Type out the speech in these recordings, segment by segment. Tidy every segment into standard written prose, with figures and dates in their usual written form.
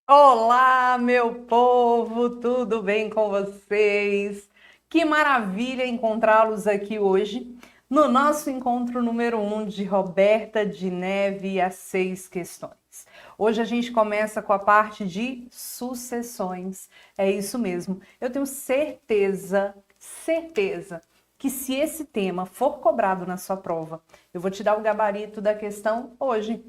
Olá, meu povo, tudo bem com vocês? Que maravilha encontrá-los aqui hoje no nosso encontro número 1 de Roberta de Neve e as 6 questões. Hoje a gente começa com a parte de sucessões. É isso mesmo. Eu tenho certeza que se esse tema for cobrado na sua prova, eu vou te dar o gabarito da questão hoje.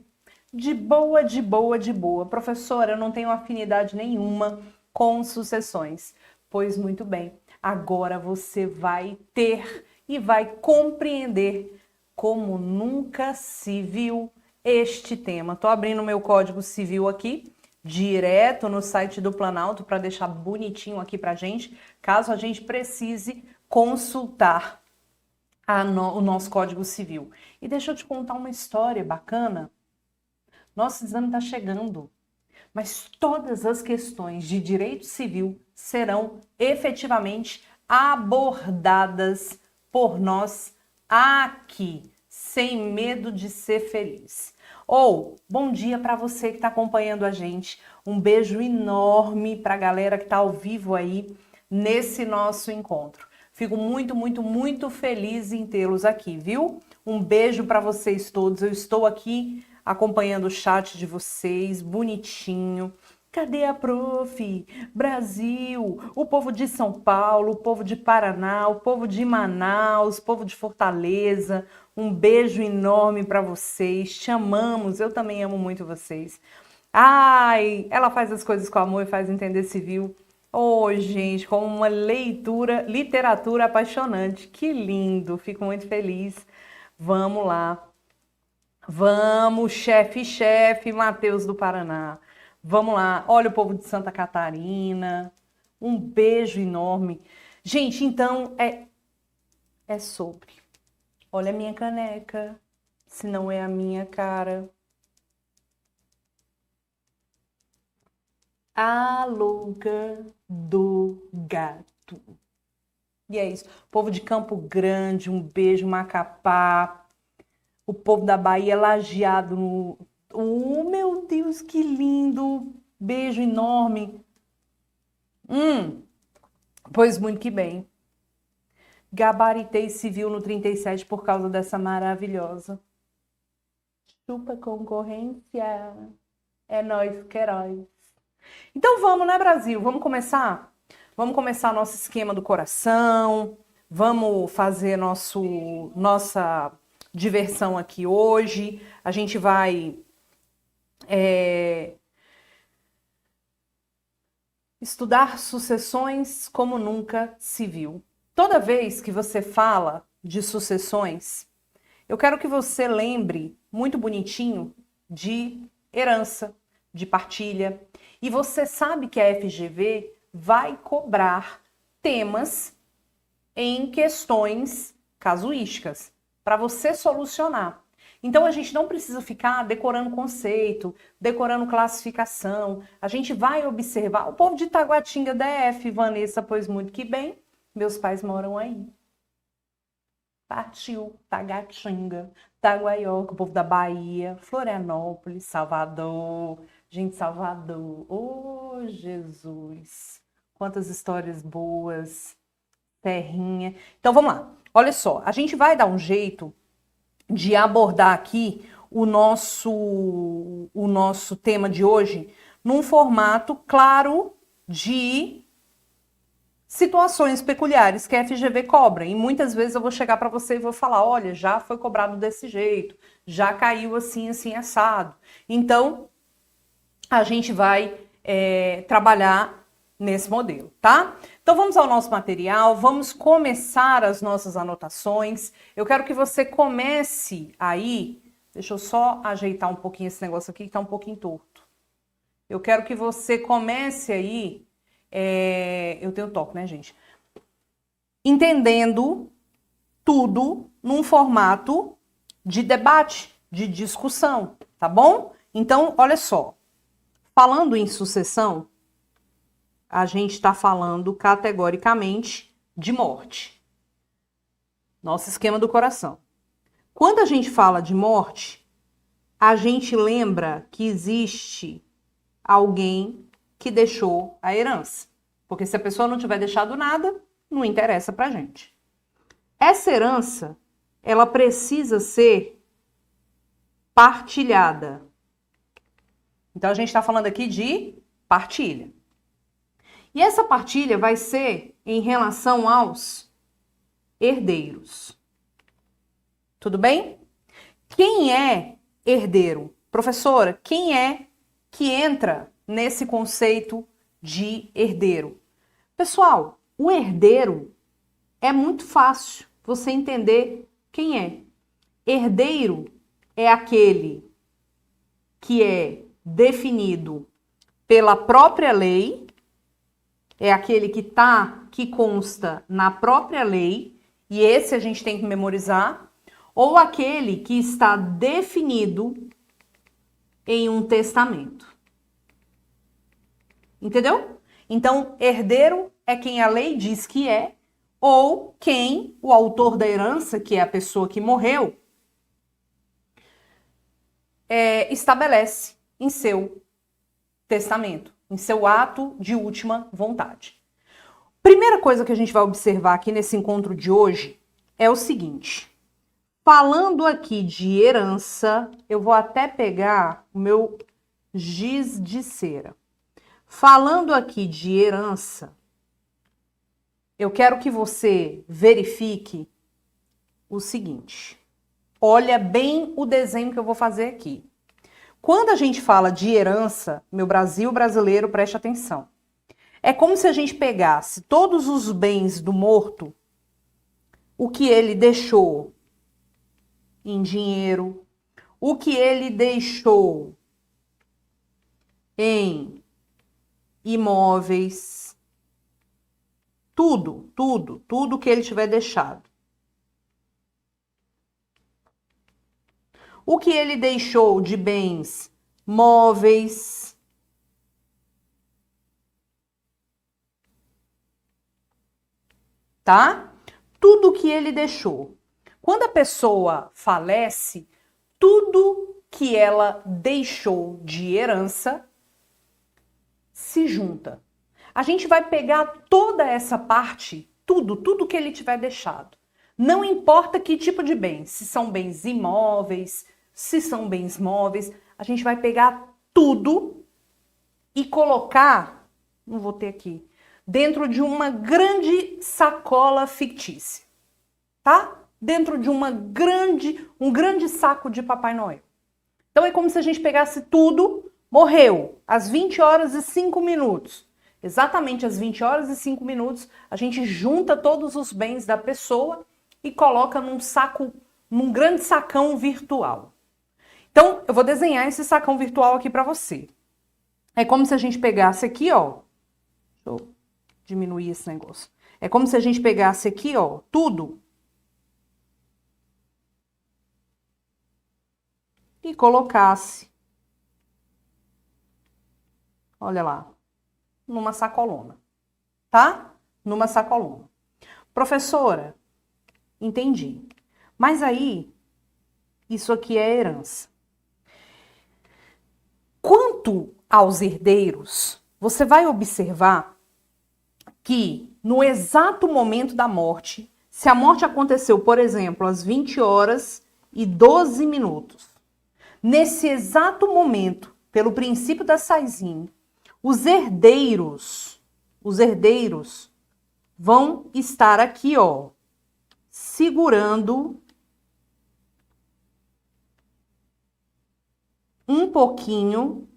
De boa, de boa, de boa. Professora, eu não tenho afinidade nenhuma com sucessões. Pois muito bem, agora você vai ter e vai compreender como nunca se viu este tema. Estou abrindo meu Código Civil aqui, direto no site do Planalto, para deixar bonitinho aqui para a gente, caso a gente precise consultar o nosso Código Civil. E deixa eu te contar uma história bacana. Nosso exame está chegando, mas todas as questões de direito civil serão efetivamente abordadas por nós aqui, sem medo de ser feliz. Bom dia para você que está acompanhando a gente. Um beijo enorme para a galera que está ao vivo aí nesse nosso encontro. Fico muito, muito, muito feliz em tê-los aqui, viu? Um beijo para vocês todos. Eu estou aqui acompanhando o chat de vocês, bonitinho. Cadê a prof? Brasil, o povo de São Paulo, o povo de Paraná, o povo de Manaus, o povo de Fortaleza. Um beijo enorme para vocês. Te amamos, eu também amo muito vocês. Ai, ela faz as coisas com amor e faz entender civil. Gente, com uma literatura apaixonante. Que lindo, fico muito feliz. Vamos lá. Vamos, chefe, Matheus do Paraná. Vamos lá, olha o povo de Santa Catarina. Um beijo enorme. Gente, então é sobre. Olha a minha caneca, se não é a minha cara. A louca do gato. E é isso. Povo de Campo Grande, um beijo, Macapá. O povo da Bahia lajeado no... Oh, meu Deus, que lindo! Beijo enorme. Pois muito que bem. Gabaritei civil no 37 por causa dessa maravilhosa. Chupa concorrência. É nós que heróis. Então vamos, né, Brasil? Vamos começar? Vamos começar nosso esquema do coração. Vamos fazer nossa diversão aqui hoje. A gente vai estudar sucessões como nunca se viu. Toda vez que você fala de sucessões, eu quero que você lembre, muito bonitinho, de herança, de partilha. E você sabe que a FGV vai cobrar temas em questões casuísticas para você solucionar. Então a gente não precisa ficar decorando conceito, decorando classificação. A gente vai observar. O povo de Taguatinga DF, Vanessa, pois muito que bem, meus pais moram aí. Partiu, Taguatinga, Taguaioca, o povo da Bahia, Florianópolis, Salvador. Gente, Salvador, oh Jesus, quantas histórias boas, terrinha. Então vamos lá, olha só, a gente vai dar um jeito de abordar aqui o nosso tema de hoje num formato claro de situações peculiares que a FGV cobra. E muitas vezes eu vou chegar para você e vou falar, olha, já foi cobrado desse jeito, já caiu assim, assim, assado. Então, a gente vai trabalhar nesse modelo, tá? Então vamos ao nosso material, vamos começar as nossas anotações. Eu quero que você comece aí, deixa eu só ajeitar um pouquinho esse negócio aqui que tá um pouquinho torto. Eu quero que você comece aí, eu tenho toque, né, gente? Entendendo tudo num formato de debate, de discussão, tá bom? Então, olha só, falando em sucessão, a gente está falando categoricamente de morte. Nosso esquema do coração. Quando a gente fala de morte, a gente lembra que existe alguém que deixou a herança. Porque se a pessoa não tiver deixado nada, não interessa pra gente. Essa herança, ela precisa ser partilhada. Então a gente está falando aqui de partilha. E essa partilha vai ser em relação aos herdeiros. Tudo bem? Quem é herdeiro? Professora, quem é que entra nesse conceito de herdeiro? Pessoal, o herdeiro é muito fácil você entender quem é. Herdeiro é aquele que é definido pela própria lei, é aquele que consta na própria lei, e esse a gente tem que memorizar, ou aquele que está definido em um testamento. Entendeu? Então, herdeiro é quem a lei diz que é, ou quem o autor da herança, que é a pessoa que morreu, estabelece em seu testamento, em seu ato de última vontade. Primeira coisa que a gente vai observar aqui nesse encontro de hoje é o seguinte. Falando aqui de herança, eu vou até pegar o meu giz de cera. Falando aqui de herança, eu quero que você verifique o seguinte. Olha bem o desenho que eu vou fazer aqui. Quando a gente fala de herança, meu Brasil brasileiro, preste atenção. É como se a gente pegasse todos os bens do morto, o que ele deixou em dinheiro, o que ele deixou em imóveis, tudo que ele tiver deixado. O que ele deixou de bens móveis, tá? Tudo que ele deixou. Quando a pessoa falece, tudo que ela deixou de herança se junta. A gente vai pegar toda essa parte, tudo que ele tiver deixado. Não importa que tipo de bens, se são bens imóveis, se são bens móveis, a gente vai pegar tudo e colocar, não vou ter aqui, dentro de uma grande sacola fictícia. tá? Dentro de um grande saco de Papai Noel. Então é como se a gente pegasse tudo, morreu, às 20 horas e 5 minutos. Exatamente às 20 horas e 5 minutos, a gente junta todos os bens da pessoa e coloca num saco, num grande sacão virtual. Então, eu vou desenhar esse sacão virtual aqui para você. É como se a gente pegasse aqui, ó. Deixa eu diminuir esse negócio. É como se a gente pegasse aqui, ó, tudo. E colocasse, olha lá, numa sacolona, tá? Numa sacolona. Professora, entendi. Mas aí, isso aqui é herança. Quanto aos herdeiros, você vai observar que no exato momento da morte, se a morte aconteceu, por exemplo, às 20 horas e 12 minutos, nesse exato momento, pelo princípio da Saizine, os herdeiros vão estar aqui, ó, segurando um pouquinho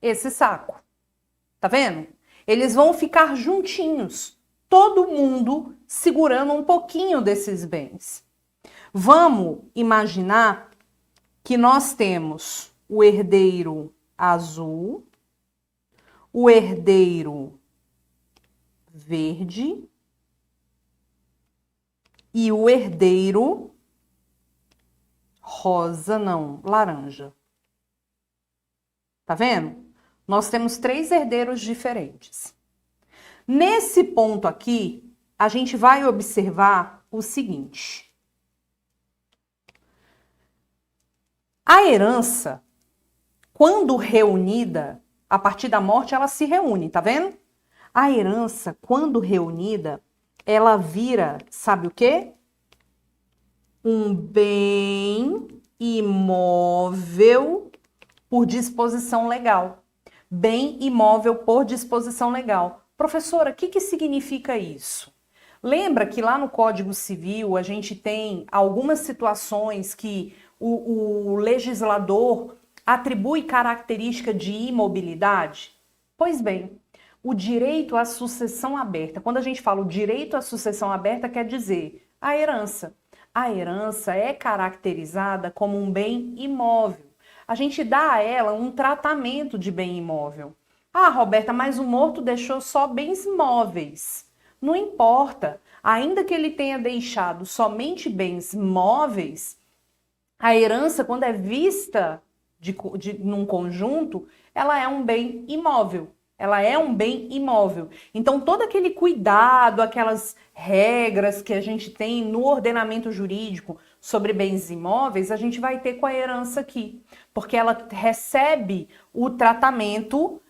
esse saco. Tá vendo? Eles vão ficar juntinhos, todo mundo segurando um pouquinho desses bens. Vamos imaginar que nós temos o herdeiro azul, o herdeiro verde e o herdeiro rosa, não, laranja. Tá vendo? Nós temos 3 herdeiros diferentes. Nesse ponto aqui, a gente vai observar o seguinte. A herança, quando reunida, a partir da morte, ela se reúne, tá vendo? A herança, quando reunida, ela vira, sabe o quê? Um bem imóvel por disposição legal. Bem imóvel por disposição legal. Professora, o que significa isso? Lembra que lá no Código Civil a gente tem algumas situações que o legislador atribui característica de imobilidade? Pois bem, o direito à sucessão aberta, quando a gente fala o direito à sucessão aberta, quer dizer a herança. A herança é caracterizada como um bem imóvel. A gente dá a ela um tratamento de bem imóvel. Ah, Roberta, mas o morto deixou só bens móveis. Não importa. Ainda que ele tenha deixado somente bens móveis, a herança, quando é vista num conjunto, ela é um bem imóvel. Ela é um bem imóvel. Então, todo aquele cuidado, aquelas regras que a gente tem no ordenamento jurídico sobre bens imóveis, a gente vai ter com a herança aqui. Porque ela recebe o tratamento,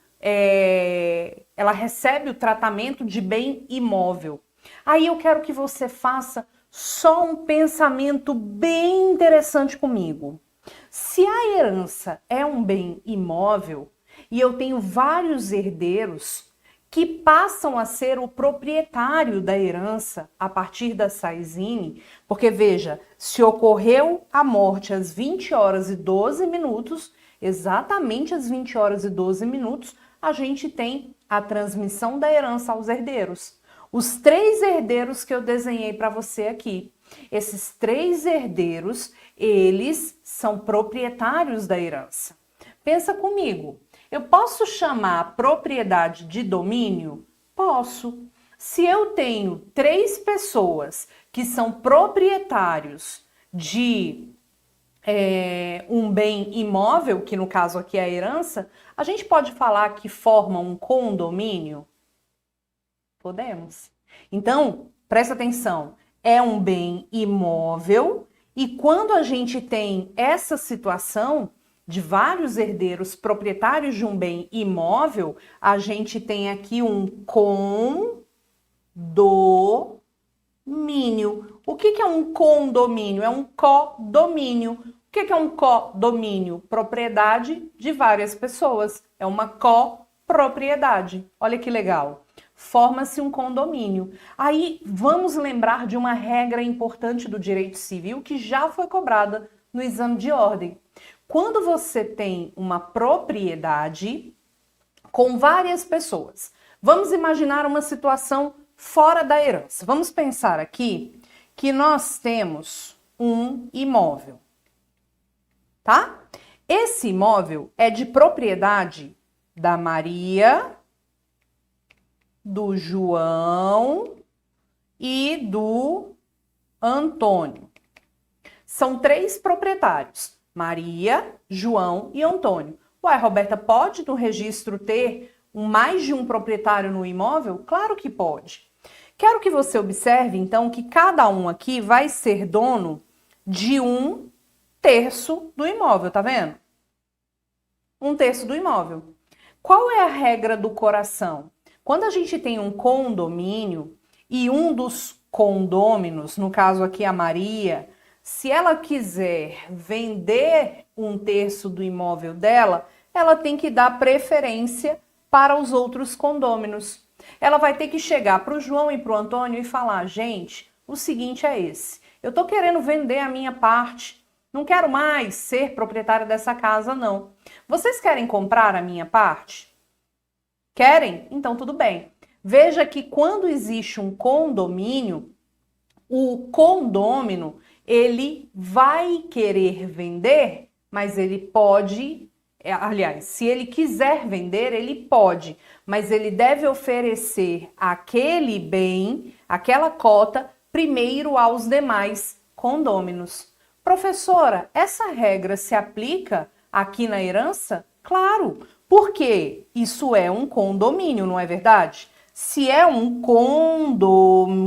de bem imóvel. Aí eu quero que você faça só um pensamento bem interessante comigo. Se a herança é um bem imóvel, e eu tenho vários herdeiros que passam a ser o proprietário da herança a partir da Saizine, porque veja, se ocorreu a morte às 20 horas e 12 minutos, exatamente às 20 horas e 12 minutos, a gente tem a transmissão da herança aos herdeiros. Os 3 herdeiros que eu desenhei para você aqui, esses 3 herdeiros, eles são proprietários da herança. Pensa comigo. Eu posso chamar a propriedade de domínio? Posso. Se eu tenho 3 pessoas que são proprietários de um bem imóvel, que no caso aqui é a herança, a gente pode falar que forma um condomínio? Podemos. Então, presta atenção, é um bem imóvel e quando a gente tem essa situação de vários herdeiros proprietários de um bem imóvel, a gente tem aqui um condomínio. O que é um condomínio? É um codomínio. O que é um codomínio? Propriedade de várias pessoas. É uma copropriedade. Olha que legal. forma-se um condomínio. Aí vamos lembrar de uma regra importante do direito civil que já foi cobrada no exame de ordem. Quando você tem uma propriedade com várias pessoas, vamos imaginar uma situação fora da herança. Vamos pensar aqui que nós temos um imóvel, tá? Esse imóvel é de propriedade da Maria, do João e do Antônio. São 3 proprietários, Maria, João e Antônio. Uai, Roberta, pode no registro ter mais de um proprietário no imóvel? Claro que pode. Quero que você observe, então, que cada um aqui vai ser dono de 1/3 do imóvel, tá vendo? 1/3 do imóvel. Qual é a regra do coração? Quando a gente tem um condomínio e um dos condôminos, no caso aqui a Maria, se ela quiser vender 1/3 do imóvel dela, ela tem que dar preferência para os outros condôminos. Ela vai ter que chegar para o João e para o Antônio e falar, gente, o seguinte é esse, eu estou querendo vender a minha parte, não quero mais ser proprietária dessa casa, não. Vocês querem comprar a minha parte? Querem? Então tudo bem. Veja que quando existe um condomínio, o condômino, ele vai querer vender, mas ele pode, aliás, se ele quiser vender, ele pode, mas ele deve oferecer aquele bem, aquela cota, primeiro aos demais condôminos. Professora, essa regra se aplica aqui na herança? Claro, porque isso é um condomínio, não é verdade? Se é um condomínio,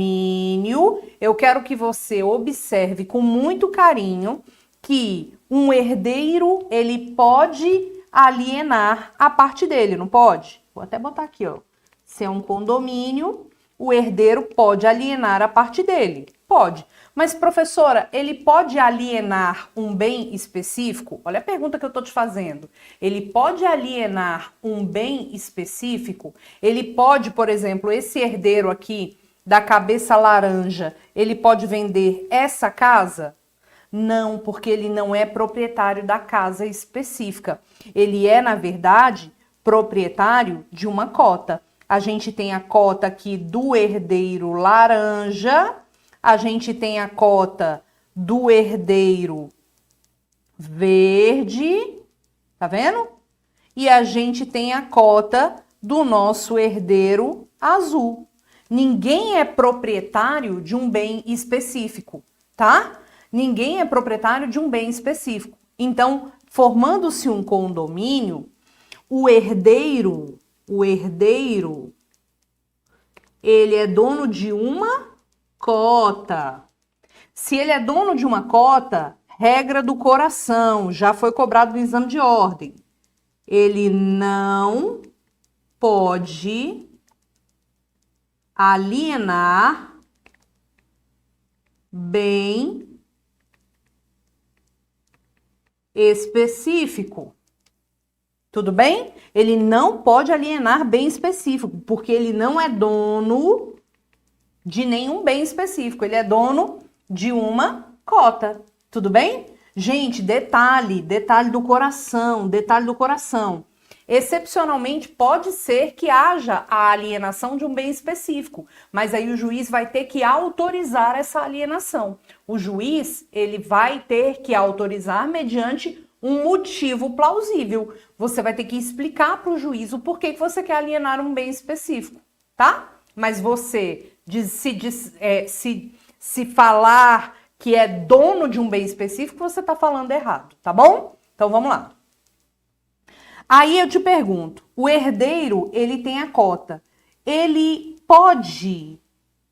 eu quero que você observe com muito carinho que um herdeiro, ele pode alienar a parte dele, não pode? Vou até botar aqui, ó. Se é um condomínio, o herdeiro pode alienar a parte dele. Pode. Mas, professora, ele pode alienar um bem específico? Olha a pergunta que eu estou te fazendo. Ele pode alienar um bem específico? Ele pode, por exemplo, esse herdeiro aqui da cabeça laranja, ele pode vender essa casa? Não, porque ele não é proprietário da casa específica. Ele é, na verdade, proprietário de uma cota. A gente tem a cota aqui do herdeiro laranja, a gente tem a cota do herdeiro verde, tá vendo? E a gente tem a cota do nosso herdeiro azul. Ninguém é proprietário de um bem específico, tá? Ninguém é proprietário de um bem específico. Então, formando-se um condomínio, o herdeiro, ele é dono de uma cota. Se ele é dono de uma cota, regra do coração, já foi cobrado no exame de ordem. Ele não pode alienar bem específico. Tudo bem? Ele não pode alienar bem específico, porque ele não é dono de nenhum bem específico. Ele é dono de uma cota. Tudo bem? Gente, detalhe do coração, Excepcionalmente, pode ser que haja a alienação de um bem específico, mas aí o juiz vai ter que autorizar essa alienação. O juiz, ele vai ter que autorizar mediante um motivo plausível. Você vai ter que explicar para o juiz o porquê que você quer alienar um bem específico, tá? Mas você, se falar que é dono de um bem específico, você está falando errado, tá bom? Então, vamos lá. Aí eu te pergunto, o herdeiro, ele tem a cota. Ele pode,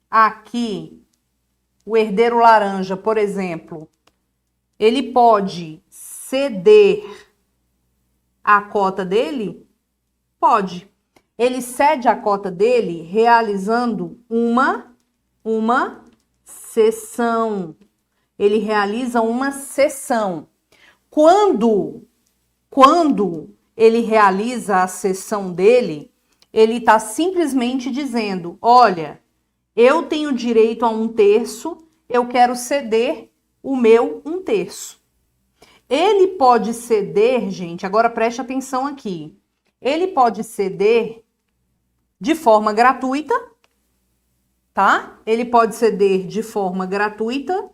aqui, o herdeiro laranja, por exemplo, ele pode ceder a cota dele? Pode. Ele cede a cota dele realizando uma cessão. Ele realiza uma cessão. Quando ele realiza a cessão dele, ele está simplesmente dizendo, olha, eu tenho direito a 1/3, eu quero ceder o meu 1/3. Ele pode ceder, gente, agora preste atenção aqui, ele pode ceder de forma gratuita, tá? Ele pode ceder de forma gratuita,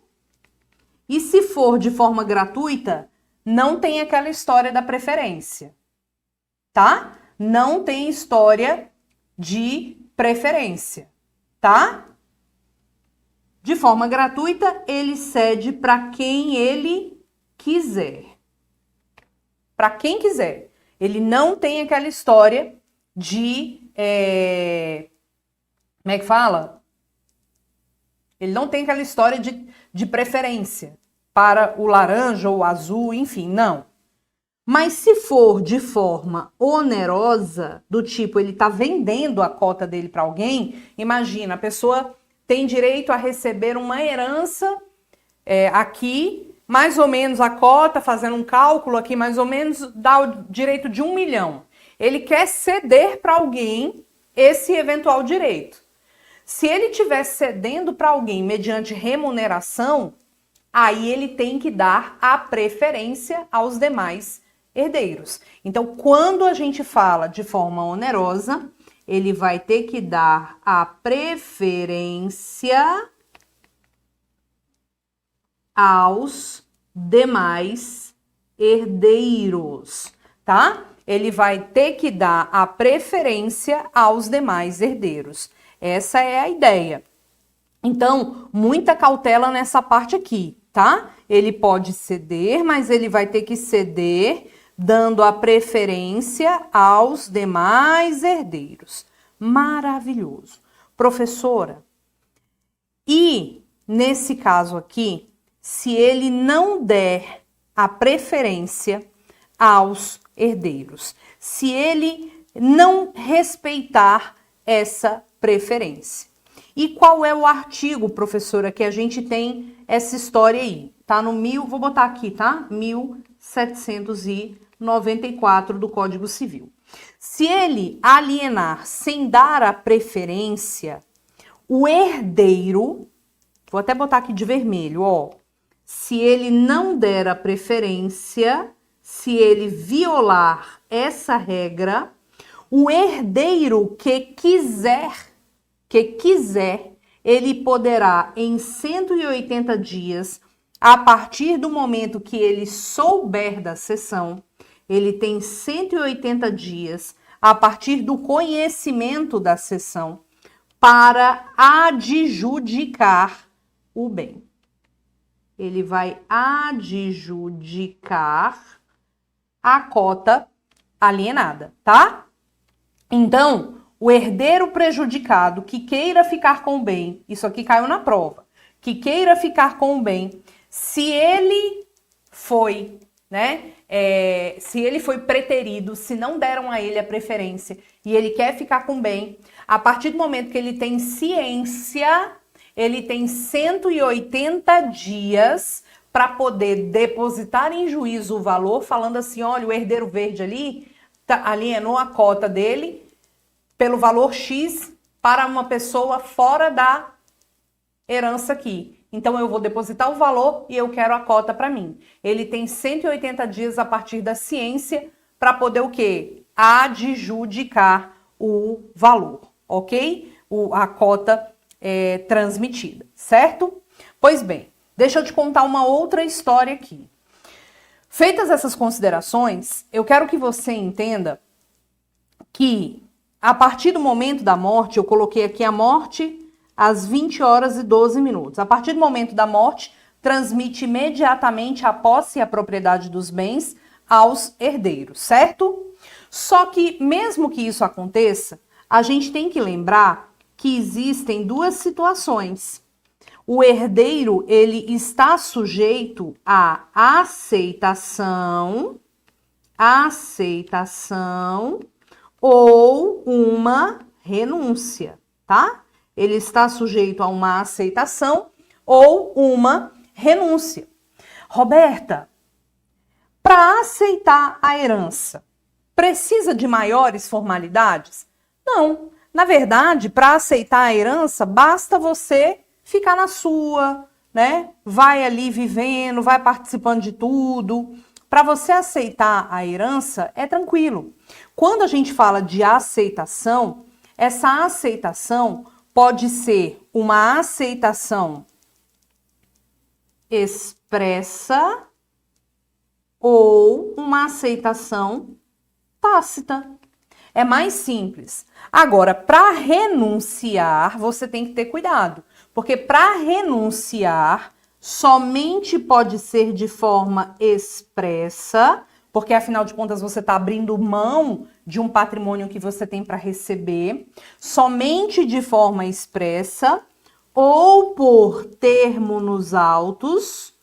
e se for de forma gratuita, não tem aquela história da preferência, tá? Não tem história de preferência, tá? De forma gratuita, ele cede para quem ele quiser. Para quem quiser. Ele não tem aquela história de... como é que fala? Ele não tem aquela história de preferência para o laranja ou o azul, enfim, não. Mas se for de forma onerosa, do tipo, ele está vendendo a cota dele para alguém, imagina, a pessoa tem direito a receber uma herança aqui, mais ou menos a cota, fazendo um cálculo aqui, mais ou menos, dá o direito de 1 milhão. Ele quer ceder para alguém esse eventual direito. Se ele estiver cedendo para alguém mediante remuneração, aí ele tem que dar a preferência aos demais herdeiros. Então, quando a gente fala de forma onerosa, ele vai ter que dar a preferência aos demais herdeiros, tá? Ele vai ter que dar a preferência aos demais herdeiros. Essa é a ideia. Então, muita cautela nessa parte aqui, tá? Ele pode ceder, mas ele vai ter que ceder dando a preferência aos demais herdeiros. Maravilhoso. Professora, e nesse caso aqui, se ele não der a preferência aos herdeiros, se ele não respeitar essa preferência. E qual é o artigo, professora, que a gente tem essa história aí? Tá no vou botar aqui, tá? 1794 do Código Civil. Se ele alienar sem dar a preferência, o herdeiro, vou até botar aqui de vermelho, ó. Se ele não der a preferência, se ele violar essa regra, o herdeiro que quiser, ele poderá em 180 dias, a partir do momento que ele souber da cessão, ele tem 180 dias, a partir do conhecimento da cessão, para adjudicar o bem. Ele vai adjudicar a cota alienada, tá? Então, o herdeiro prejudicado que queira ficar com o bem, isso aqui caiu na prova, que queira ficar com o bem, se ele foi, se ele foi preterido, se não deram a ele a preferência e ele quer ficar com o bem, a partir do momento que ele tem ciência, ele tem 180 dias para poder depositar em juízo o valor, falando assim, olha, o herdeiro verde ali alienou a cota dele pelo valor X para uma pessoa fora da herança aqui. Então, eu vou depositar o valor e eu quero a cota para mim. Ele tem 180 dias a partir da ciência para poder o quê? Adjudicar o valor, ok? A cota transmitida, certo? Pois bem, deixa eu te contar uma outra história aqui. Feitas essas considerações, eu quero que você entenda que a partir do momento da morte, eu coloquei aqui a morte às 20 horas e 12 minutos. A partir do momento da morte, transmite imediatamente a posse e a propriedade dos bens aos herdeiros, certo? Só que, mesmo que isso aconteça, a gente tem que lembrar que existem duas situações. O herdeiro, ele está sujeito à aceitação ou uma renúncia, tá? Ele está sujeito a uma aceitação ou uma renúncia. Roberta, para aceitar a herança, precisa de maiores formalidades? Não. Na verdade, para aceitar a herança, basta você ficar na sua, né? Vai ali vivendo, vai participando de tudo. Para você aceitar a herança, é tranquilo. Quando a gente fala de aceitação, essa aceitação pode ser uma aceitação expressa ou uma aceitação tácita. É mais simples. Agora, para renunciar, você tem que ter cuidado, porque para renunciar somente pode ser de forma expressa, porque afinal de contas você está abrindo mão de um patrimônio que você tem para receber, somente de forma expressa ou por termo nos autos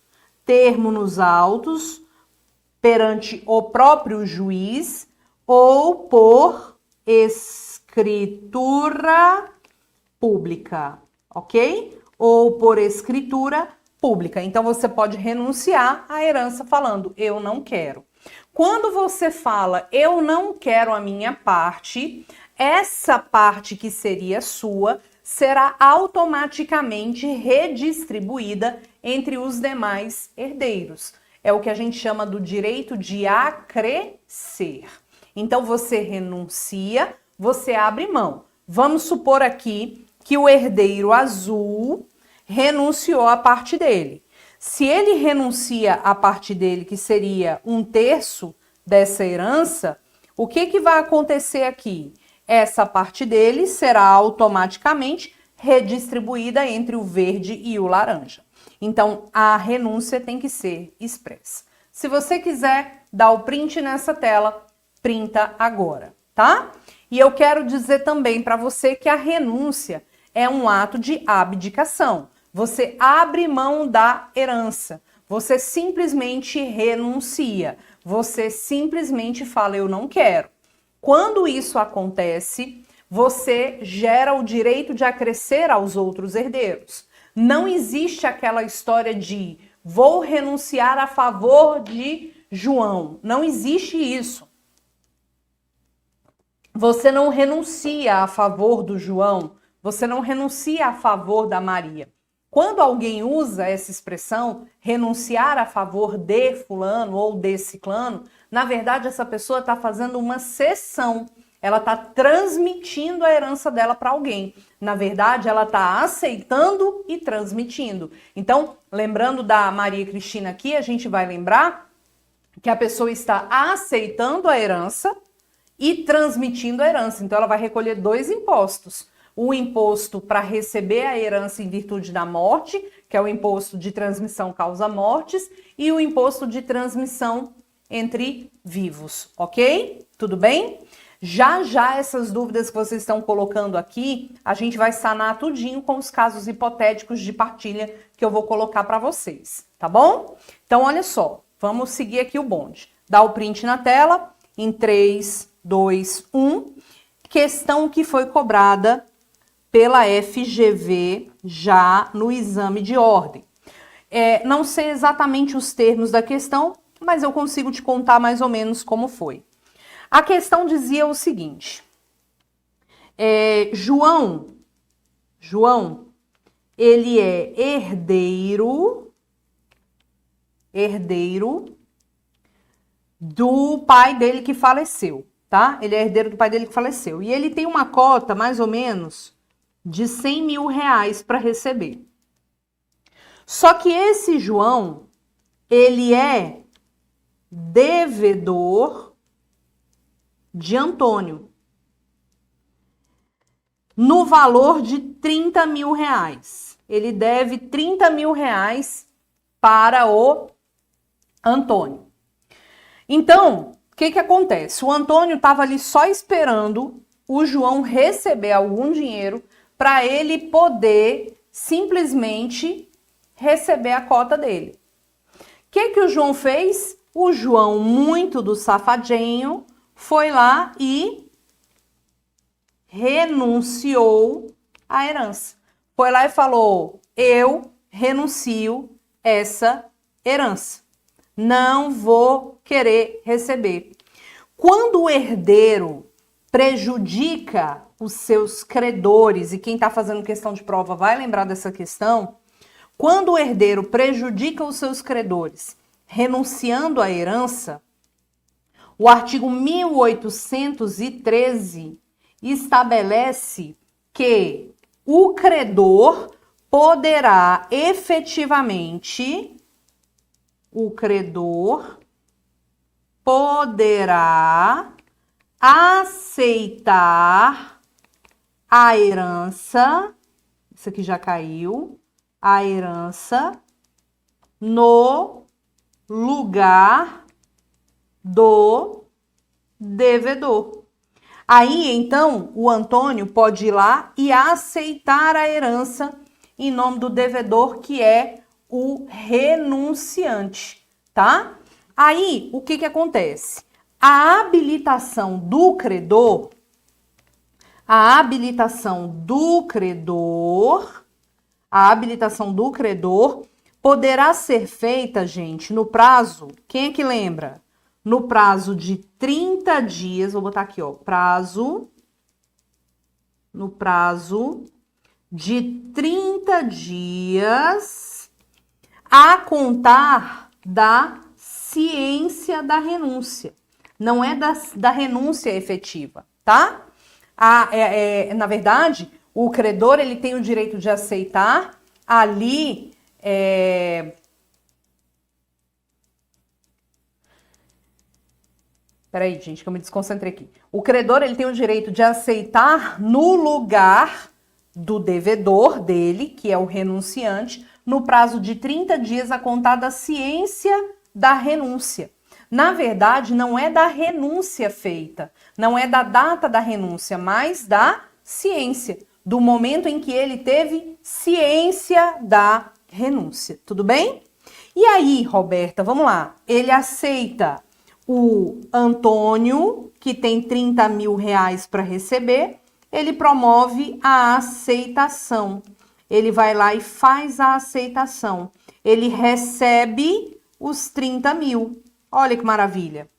perante o próprio juiz, ou por escritura pública, ok? Ou por escritura pública. Então, você pode renunciar à herança falando, eu não quero. Quando você fala, eu não quero a minha parte, essa parte que seria sua será automaticamente redistribuída entre os demais herdeiros. É o que a gente chama do direito de acrescer. Então, você renuncia, você abre mão. Vamos supor aqui que o herdeiro azul renunciou à parte dele. Se ele renuncia à parte dele, que seria 1/3 dessa herança, o que vai acontecer aqui? Essa parte dele será automaticamente redistribuída entre o verde e o laranja. Então, a renúncia tem que ser expressa. Se você quiser dar o print nessa tela, printa agora, tá? E eu quero dizer também para você que a renúncia é um ato de abdicação. Você abre mão da herança. Você simplesmente renuncia. Você simplesmente fala, eu não quero. Quando isso acontece, você gera o direito de acrescer aos outros herdeiros. Não existe aquela história de vou renunciar a favor de João. Não existe isso. Você não renuncia a favor do João, você não renuncia a favor da Maria. Quando alguém usa essa expressão, renunciar a favor de fulano ou de ciclano, na verdade essa pessoa está fazendo uma cessão. Ela está transmitindo a herança dela para alguém. Na verdade, ela está aceitando e transmitindo. Então, lembrando da Maria Cristina aqui, a gente vai lembrar que a pessoa está aceitando a herança e transmitindo a herança. Então, ela vai recolher 2 impostos. O imposto para receber a herança em virtude da morte, que é o imposto de transmissão causa mortes, e o imposto de transmissão entre vivos, ok? Tudo bem? Já essas dúvidas que vocês estão colocando aqui, a gente vai sanar tudinho com os casos hipotéticos de partilha que eu vou colocar para vocês, tá bom? Então, olha só, vamos seguir aqui o bonde. Dá o print na tela, em 3, 2, 1. Questão que foi cobrada pela FGV já no exame de ordem. Não sei exatamente os termos da questão, mas eu consigo te contar mais ou menos como foi. A questão dizia o seguinte, João, ele é herdeiro do pai dele que faleceu, tá? Ele é herdeiro do pai dele que faleceu. E ele tem uma cota, mais ou menos, de 100 mil reais para receber. Só que esse João, ele é devedor de Antônio, no valor de 30 mil reais. Ele deve 30 mil reais para o Antônio. Então, o que acontece? O Antônio estava ali só esperando o João receber algum dinheiro para ele poder simplesmente receber a cota dele. O que o João fez? O João, muito do safadinho, foi lá e renunciou à herança. Foi lá e falou, eu renuncio essa herança. Não vou querer receber. Quando o herdeiro prejudica os seus credores, e quem está fazendo questão de prova vai lembrar dessa questão, quando o herdeiro prejudica os seus credores, renunciando à herança, o artigo 1813 estabelece que o credor poderá efetivamente, aceitar a herança, isso aqui já caiu, a herança no lugar do devedor. Aí, então, o Antônio pode ir lá e aceitar a herança em nome do devedor, que é o renunciante, tá? Aí, o que acontece? A habilitação do credor poderá ser feita, gente, no prazo, quem é que lembra? No prazo de 30 dias, vou botar aqui, ó, no prazo de 30 dias a contar da ciência da renúncia. Não é da renúncia efetiva, tá? Na verdade, o credor ele tem o direito de aceitar ali... Peraí, gente, que eu me desconcentrei aqui. O credor ele tem o direito de aceitar no lugar do devedor dele, que é o renunciante, no prazo de 30 dias a contar da ciência da renúncia. Na verdade, não é da renúncia feita, não é da data da renúncia, mas da ciência, do momento em que ele teve ciência da renúncia. Tudo bem? E aí, Roberta, vamos lá. Ele aceita o Antônio, que tem 30 mil reais para receber, ele promove a aceitação. Ele vai lá e faz a aceitação. Ele recebe os 30 mil. Olha que maravilha.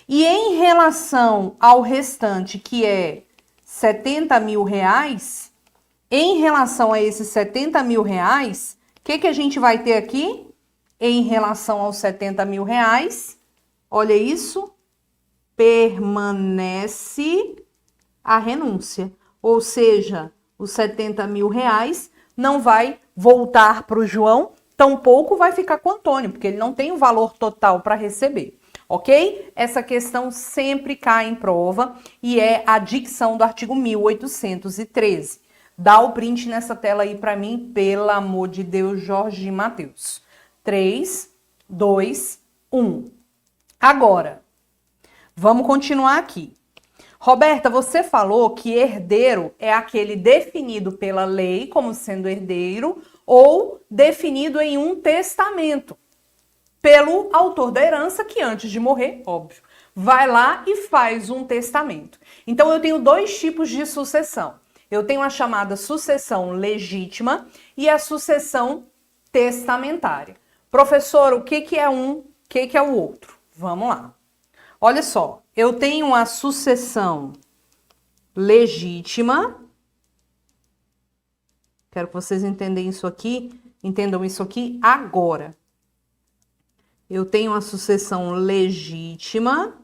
E em relação ao restante, que é 70 mil reais, em relação a esses 70 mil reais, o que a gente vai ter aqui? Em relação aos 70 mil reais, olha isso, permanece a renúncia. Ou seja, os 70 mil reais não vai voltar para o João, tampouco vai ficar com o Antônio, porque ele não tem o valor total para receber, ok? Essa questão sempre cai em prova e é a dicção do artigo 1813. Dá o print nessa tela aí para mim, pelo amor de Deus, Jorge e Matheus. 3, 2, 1. Agora, vamos continuar aqui. Roberta, você falou que herdeiro é aquele definido pela lei como sendo herdeiro ou definido em um testamento pelo autor da herança que antes de morrer, óbvio, vai lá e faz um testamento. Então eu tenho dois tipos de sucessão. Eu tenho a chamada sucessão legítima e a sucessão testamentária. Professor, o que é um, o que é o outro? Vamos lá. Olha só, eu tenho a sucessão legítima. Quero que vocês entendam isso aqui agora. Eu tenho a sucessão legítima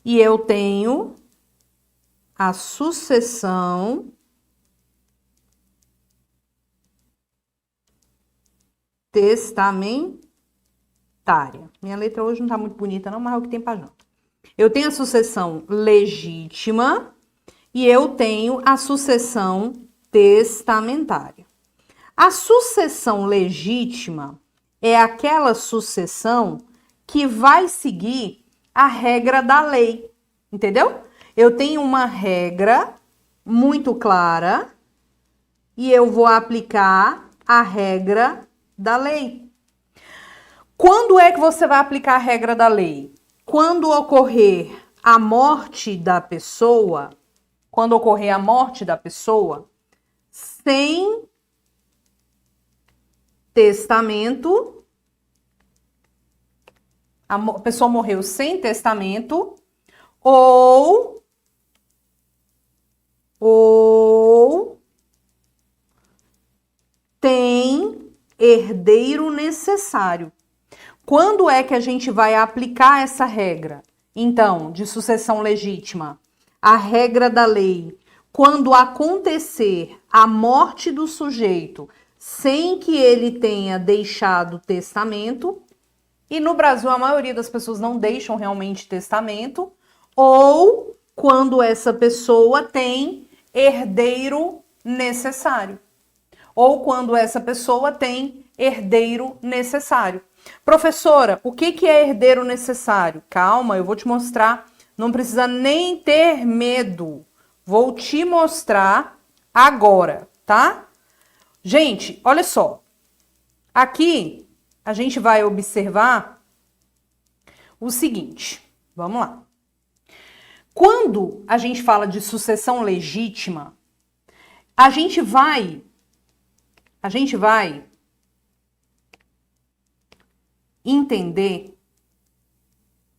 e eu tenho a sucessão testamentária. Minha letra hoje não tá muito bonita não, mas é o que tem para janta. Eu tenho a sucessão legítima e eu tenho a sucessão testamentária. A sucessão legítima é aquela sucessão que vai seguir a regra da lei, entendeu? Eu tenho uma regra muito clara e eu vou aplicar a regra da lei. Quando é que você vai aplicar a regra da lei? Quando ocorrer a morte da pessoa, sem testamento, a pessoa morreu sem testamento, ou ou tem herdeiro necessário. Quando é que a gente vai aplicar essa regra? Então, de sucessão legítima, a regra da lei, quando acontecer a morte do sujeito sem que ele tenha deixado testamento, e no Brasil a maioria das pessoas não deixam realmente testamento, ou quando essa pessoa tem herdeiro necessário, ou quando essa pessoa tem herdeiro necessário. Professora, o que é herdeiro necessário? Calma, eu vou te mostrar. Não precisa nem ter medo. Vou te mostrar agora, tá? Gente, olha só. Aqui a gente vai observar o seguinte. Vamos lá. Quando a gente fala de sucessão legítima, a gente vai entender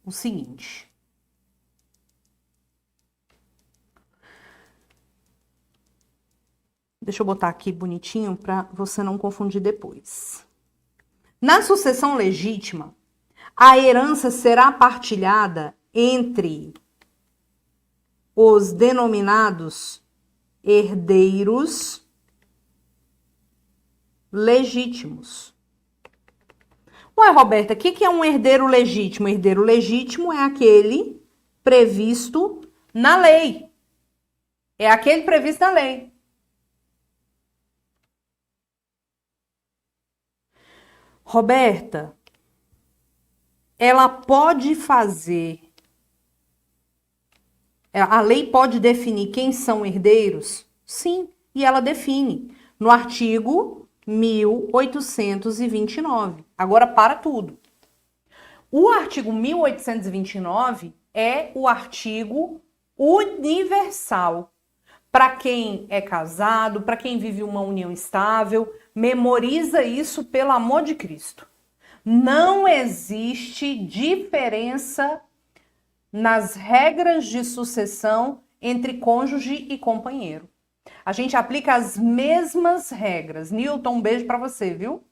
o seguinte. Deixa eu botar aqui bonitinho para você não confundir depois. Na sucessão legítima, a herança será partilhada entre os denominados herdeiros legítimos. Ué, Roberta, o que é um herdeiro legítimo? Herdeiro legítimo é aquele previsto na lei. É aquele previsto na lei. Roberta, ela pode fazer... A lei pode definir quem são herdeiros? Sim, e ela define no artigo 1829. Agora, para tudo. O artigo 1829 é o artigo universal. Para quem é casado, para quem vive uma união estável, memoriza isso, pelo amor de Cristo. Não existe diferença nas regras de sucessão entre cônjuge e companheiro. A gente aplica as mesmas regras. Newton, um beijo para você, viu?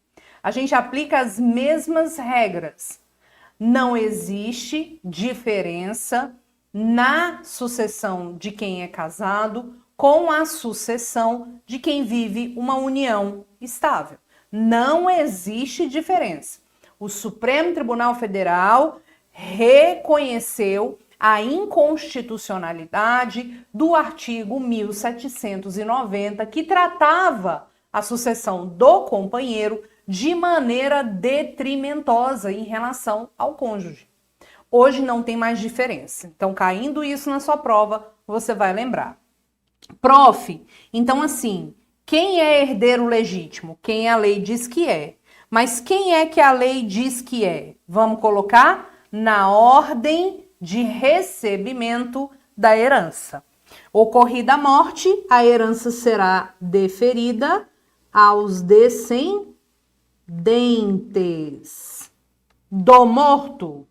A gente aplica as mesmas regras. Não existe diferença na sucessão de quem é casado com a sucessão de quem vive uma união estável. Não existe diferença. O Supremo Tribunal Federal reconheceu a inconstitucionalidade do artigo 1790, que tratava a sucessão do companheiro de maneira detrimentosa em relação ao cônjuge. Hoje não tem mais diferença. Então, caindo isso na sua prova, você vai lembrar. Prof, então assim, quem é herdeiro legítimo? Quem a lei diz que é. Mas quem é que a lei diz que é? Vamos colocar na ordem de recebimento da herança. Ocorrida a morte, a herança será deferida aos descendentes do morto.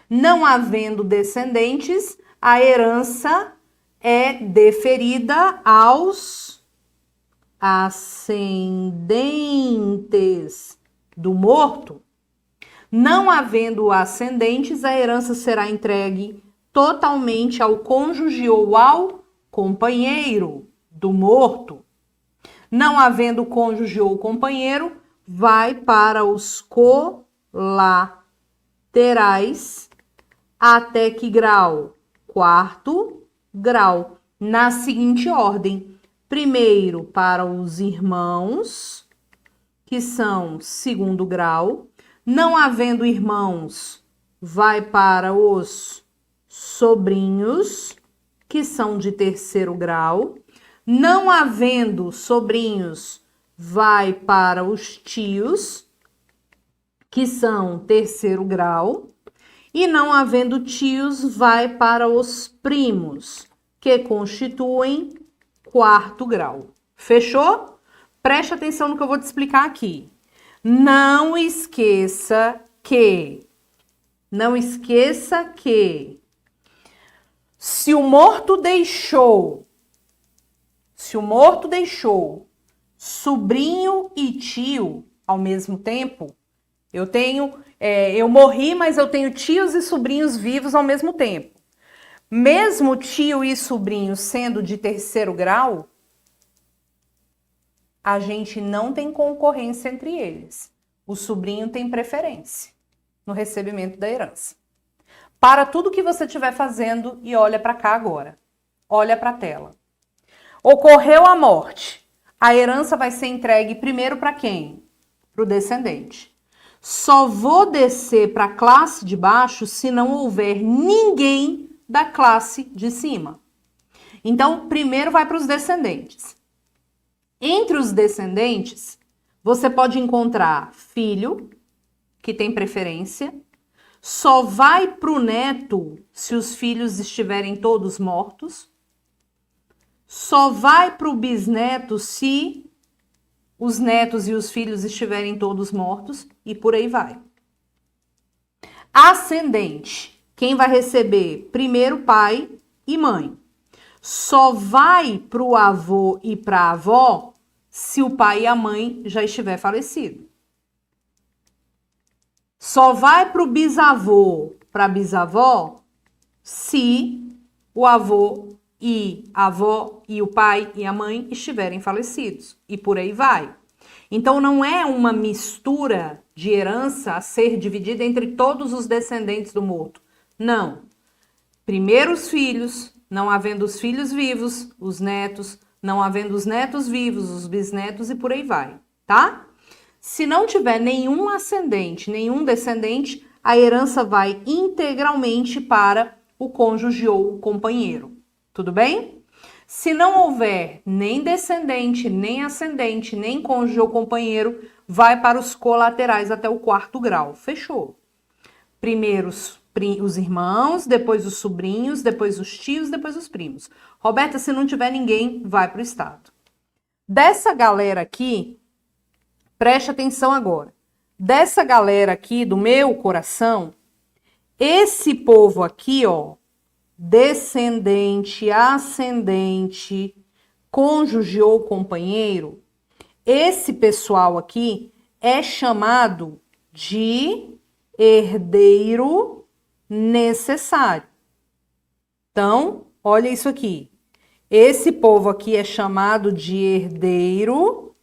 Não havendo descendentes, a herança é deferida aos ascendentes do morto. Não havendo ascendentes, a herança será entregue totalmente ao cônjuge ou ao companheiro do morto. Não havendo cônjuge ou companheiro, vai para os colaterais. Até que grau? Quarto grau. Na seguinte ordem: primeiro para os irmãos, que são segundo grau. Não havendo irmãos, vai para os sobrinhos, que são de terceiro grau. Não havendo sobrinhos, vai para os tios, que são terceiro grau. E não havendo tios, vai para os primos, que constituem quarto grau. Fechou? Preste atenção no que eu vou te explicar aqui. Não esqueça que se o morto deixou Se o morto deixou sobrinho e tio ao mesmo tempo, eu morri, mas eu tenho tios e sobrinhos vivos ao mesmo tempo. Mesmo tio e sobrinho sendo de terceiro grau, a gente não tem concorrência entre eles. O sobrinho tem preferência no recebimento da herança. Para tudo que você estiver fazendo e olha para cá agora. Olha para a tela. Ocorreu a morte. A herança vai ser entregue primeiro para quem? Para o descendente. Só vou descer para a classe de baixo se não houver ninguém da classe de cima. Então, primeiro vai para os descendentes. Entre os descendentes, você pode encontrar filho, que tem preferência. Só vai para o neto se os filhos estiverem todos mortos. Só vai para o bisneto se os netos e os filhos estiverem todos mortos, e por aí vai. Ascendente. Quem vai receber? Primeiro pai e mãe. Só vai para o avô e para a avó se o pai e a mãe já estiver falecido. Só vai para o bisavô, para a bisavó, se o avô e a avó e o pai e a mãe estiverem falecidos. E por aí vai. Então não é uma mistura de herança a ser dividida entre todos os descendentes do morto. Não. Primeiro os filhos, não havendo os filhos vivos, os netos, não havendo os netos vivos, os bisnetos e por aí vai, tá? Se não tiver nenhum ascendente, nenhum descendente, a herança vai integralmente para o cônjuge ou o companheiro. Tudo bem? Se não houver nem descendente, nem ascendente, nem cônjuge ou companheiro, vai para os colaterais até o 4º grau. Fechou. Primeiro os irmãos, depois os sobrinhos, depois os tios, depois os primos. Roberta, se não tiver ninguém, vai para o estado. Dessa galera aqui, preste atenção agora. Dessa galera aqui do meu coração, esse povo aqui, ó, descendente, ascendente, cônjuge ou companheiro, esse pessoal aqui é chamado de herdeiro necessário. Então, olha isso aqui. Esse povo aqui é chamado de herdeiro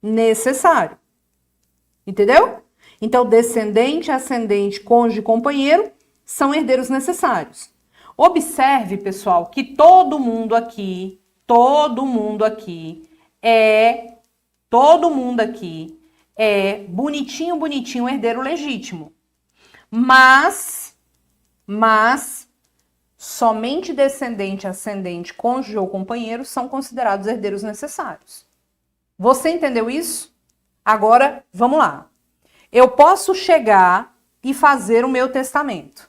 necessário. Entendeu? Então, descendente, ascendente, cônjuge, companheiro são herdeiros necessários. Observe, pessoal, que todo mundo aqui é bonitinho, bonitinho, herdeiro legítimo. Mas somente descendente, ascendente, cônjuge ou companheiro são considerados herdeiros necessários. Você entendeu isso? Agora, vamos lá. Eu posso chegar e fazer o meu testamento.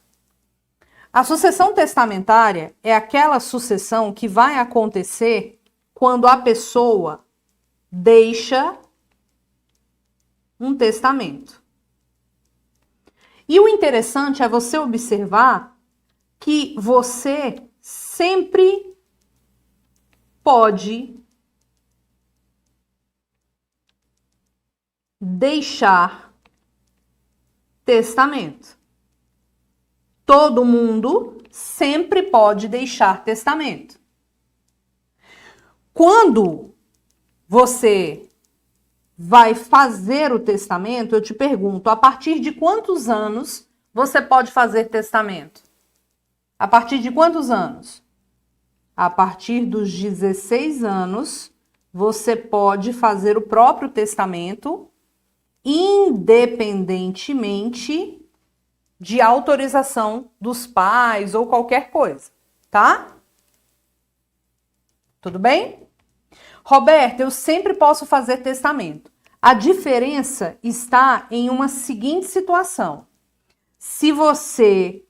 A sucessão testamentária é aquela sucessão que vai acontecer quando a pessoa deixa um testamento. E o interessante é você observar que você sempre pode deixar testamento. Todo mundo sempre pode deixar testamento. Quando você vai fazer o testamento, eu te pergunto, a partir de quantos anos você pode fazer testamento? A partir de quantos anos? A partir dos 16 anos, você pode fazer o próprio testamento, independentemente de autorização dos pais ou qualquer coisa, tá? Tudo bem? Roberta, eu sempre posso fazer testamento. A diferença está em uma seguinte situação. Se você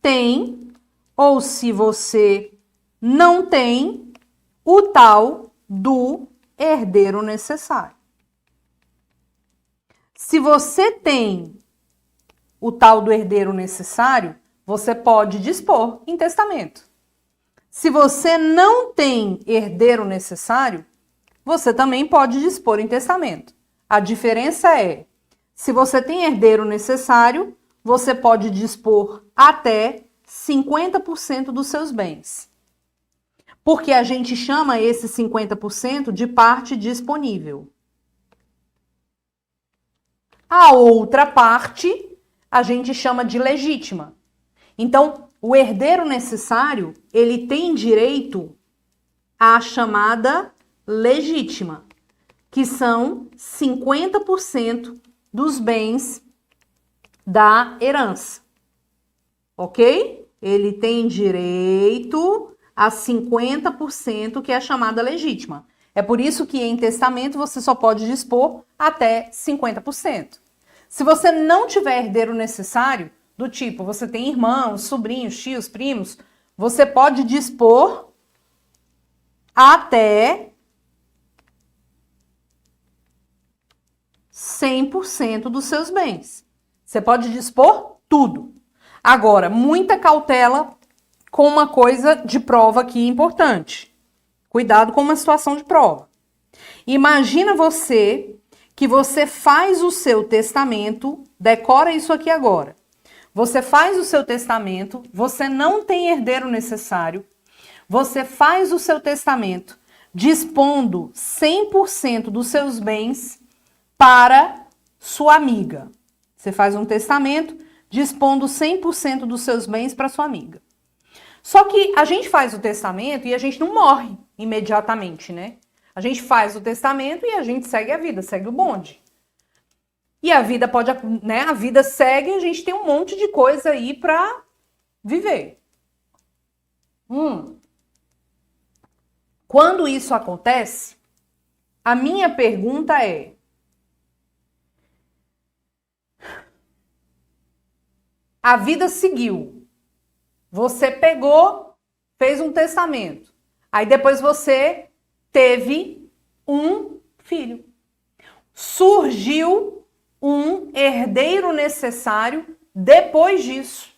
tem ou se você não tem o tal do herdeiro necessário. Se você tem o tal do herdeiro necessário, você pode dispor em testamento. Se você não tem herdeiro necessário, você também pode dispor em testamento. A diferença é, se você tem herdeiro necessário, você pode dispor até 50% dos seus bens. Porque a gente chama esse 50% de parte disponível. A outra parte, a gente chama de legítima. Então, o herdeiro necessário, ele tem direito à chamada legítima, que são 50% dos bens da herança. Ok? Ele tem direito a 50%, que é a chamada legítima. É por isso que em testamento você só pode dispor até 50%. Se você não tiver herdeiro necessário, do tipo, você tem irmãos, sobrinhos, tios, primos, você pode dispor até 100% dos seus bens. Você pode dispor tudo. Agora, muita cautela com uma coisa de prova aqui importante. Cuidado com uma situação de prova. Imagina que você faz o seu testamento, decora isso aqui agora. Você faz o seu testamento, você não tem herdeiro necessário, você faz o seu testamento dispondo 100% dos seus bens para sua amiga. Você faz um testamento dispondo 100% dos seus bens para sua amiga. Só que a gente faz o testamento e a gente não morre imediatamente, né? A gente faz o testamento e a gente segue a vida, segue o bonde. E a vida pode, né? A vida segue e a gente tem um monte de coisa aí para viver. Quando isso acontece, a minha pergunta é: a vida seguiu. Você pegou, fez um testamento. Aí depois você teve um filho. Surgiu um herdeiro necessário depois disso.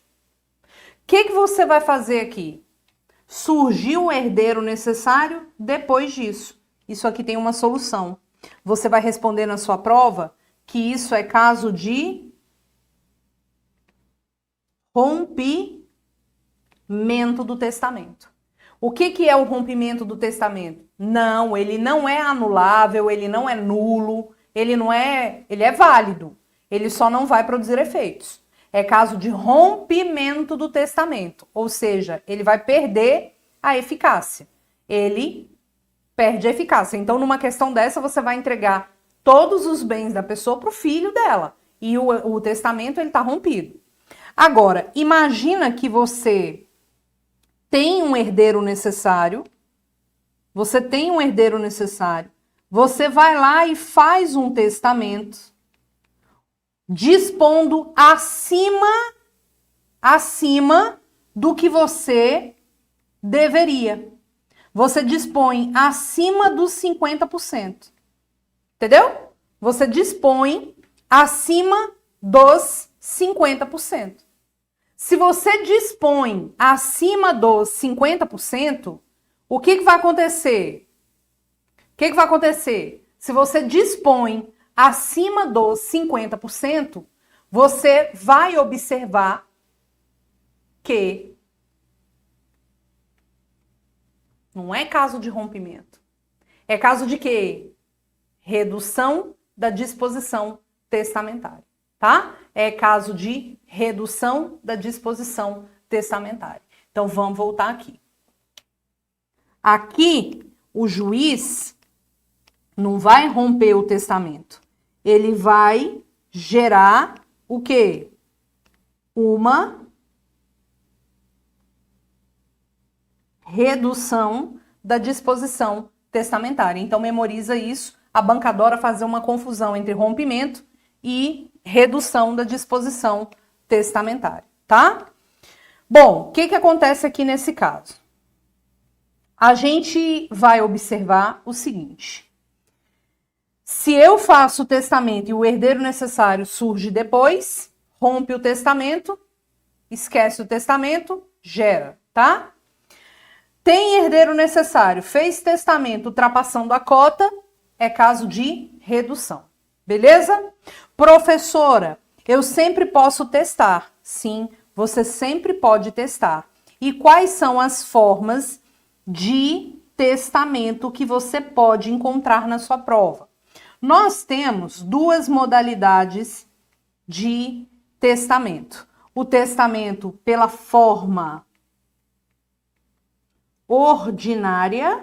O que você vai fazer aqui? Surgiu um herdeiro necessário depois disso. Isso aqui tem uma solução. Você vai responder na sua prova que isso é caso de rompimento do testamento. O que é o rompimento do testamento? Não, ele não é anulável, ele não é nulo, ele é válido. Ele só não vai produzir efeitos. É caso de rompimento do testamento, ou seja, ele vai perder a eficácia. Ele perde a eficácia. Então, numa questão dessa, você vai entregar todos os bens da pessoa para o filho dela. E o testamento ele está rompido. Agora, imagina que você tem um herdeiro necessário, você vai lá e faz um testamento dispondo acima do que você deveria. Você dispõe acima dos 50%. Entendeu? Você dispõe acima dos 50%. Se você dispõe acima dos 50%, o que vai acontecer? Se você dispõe acima dos 50%, você vai observar que não é caso de rompimento. É caso de quê? Redução da disposição testamentária, tá? É caso de redução da disposição testamentária. Então, vamos voltar aqui. Aqui, o juiz não vai romper o testamento. Ele vai gerar o quê? Uma redução da disposição testamentária. Então, memoriza isso. A banca adora fazer uma confusão entre rompimento e redução da disposição testamentária, tá? Bom, o que acontece aqui nesse caso? A gente vai observar o seguinte. Se eu faço o testamento e o herdeiro necessário surge depois, rompe o testamento, esquece o testamento, gera, tá? Tem herdeiro necessário, fez testamento ultrapassando a cota, é caso de redução. Beleza? Professora, eu sempre posso testar. Sim, você sempre pode testar. E quais são as formas de testamento que você pode encontrar na sua prova? Nós temos duas modalidades de testamento. O testamento pela forma ordinária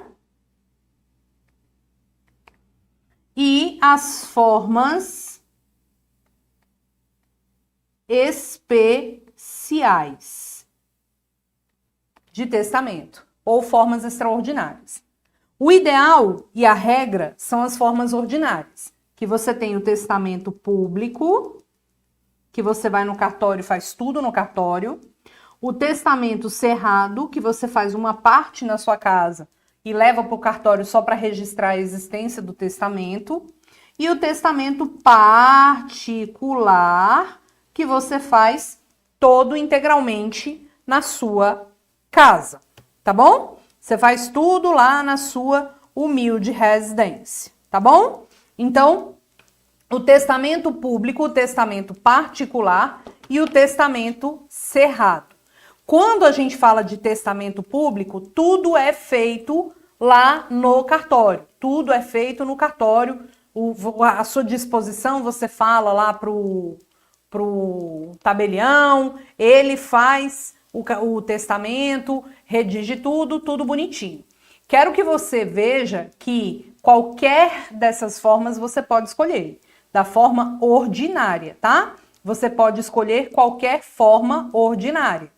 e as formas especiais de testamento ou formas extraordinárias. O ideal e a regra são as formas ordinárias, que você tem o testamento público, que você vai no cartório e faz tudo no cartório, o testamento cerrado, que você faz uma parte na sua casa e leva para o cartório só para registrar a existência do testamento, e o testamento particular, que você faz todo integralmente na sua casa, tá bom? Você faz tudo lá na sua humilde residência, tá bom? Então, o testamento público, o testamento particular e o testamento cerrado. Quando a gente fala de testamento público, tudo é feito lá no cartório. Tudo é feito no cartório. A sua disposição, você fala lá pro tabelião, ele faz o testamento, redige tudo bonitinho. Quero que você veja que qualquer dessas formas você pode escolher, da forma ordinária, tá? Você pode escolher qualquer forma ordinária.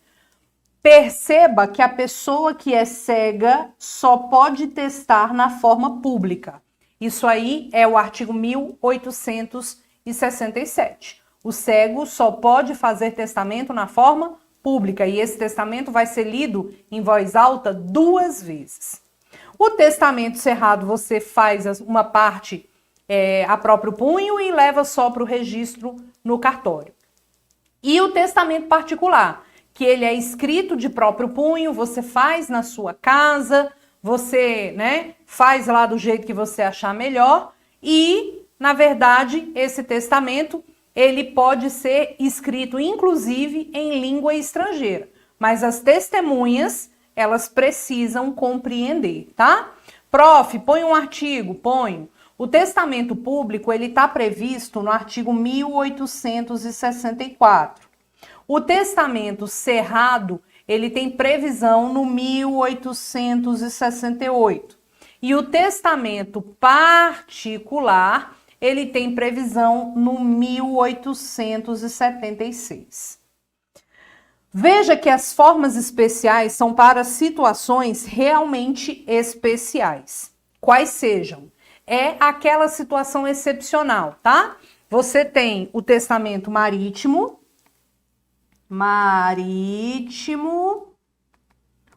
Perceba que a pessoa que é cega só pode testar na forma pública. Isso aí é o artigo 1867. O cego só pode fazer testamento na forma pública e esse testamento vai ser lido em voz alta 2 vezes. O testamento cerrado você faz uma parte a próprio punho e leva só para o registro no cartório. E o testamento particular, que ele é escrito de próprio punho, você faz na sua casa, você, né, faz lá do jeito que você achar melhor e, na verdade, esse testamento, ele pode ser escrito, inclusive, em língua estrangeira. Mas as testemunhas, elas precisam compreender, tá? Prof, põe um artigo, ponho. O testamento público, ele está previsto no artigo 1864. O testamento cerrado, ele tem previsão no 1868. E o testamento particular, ele tem previsão no 1876. Veja que as formas especiais são para situações realmente especiais. Quais sejam? É aquela situação excepcional, tá? Você tem o testamento marítimo,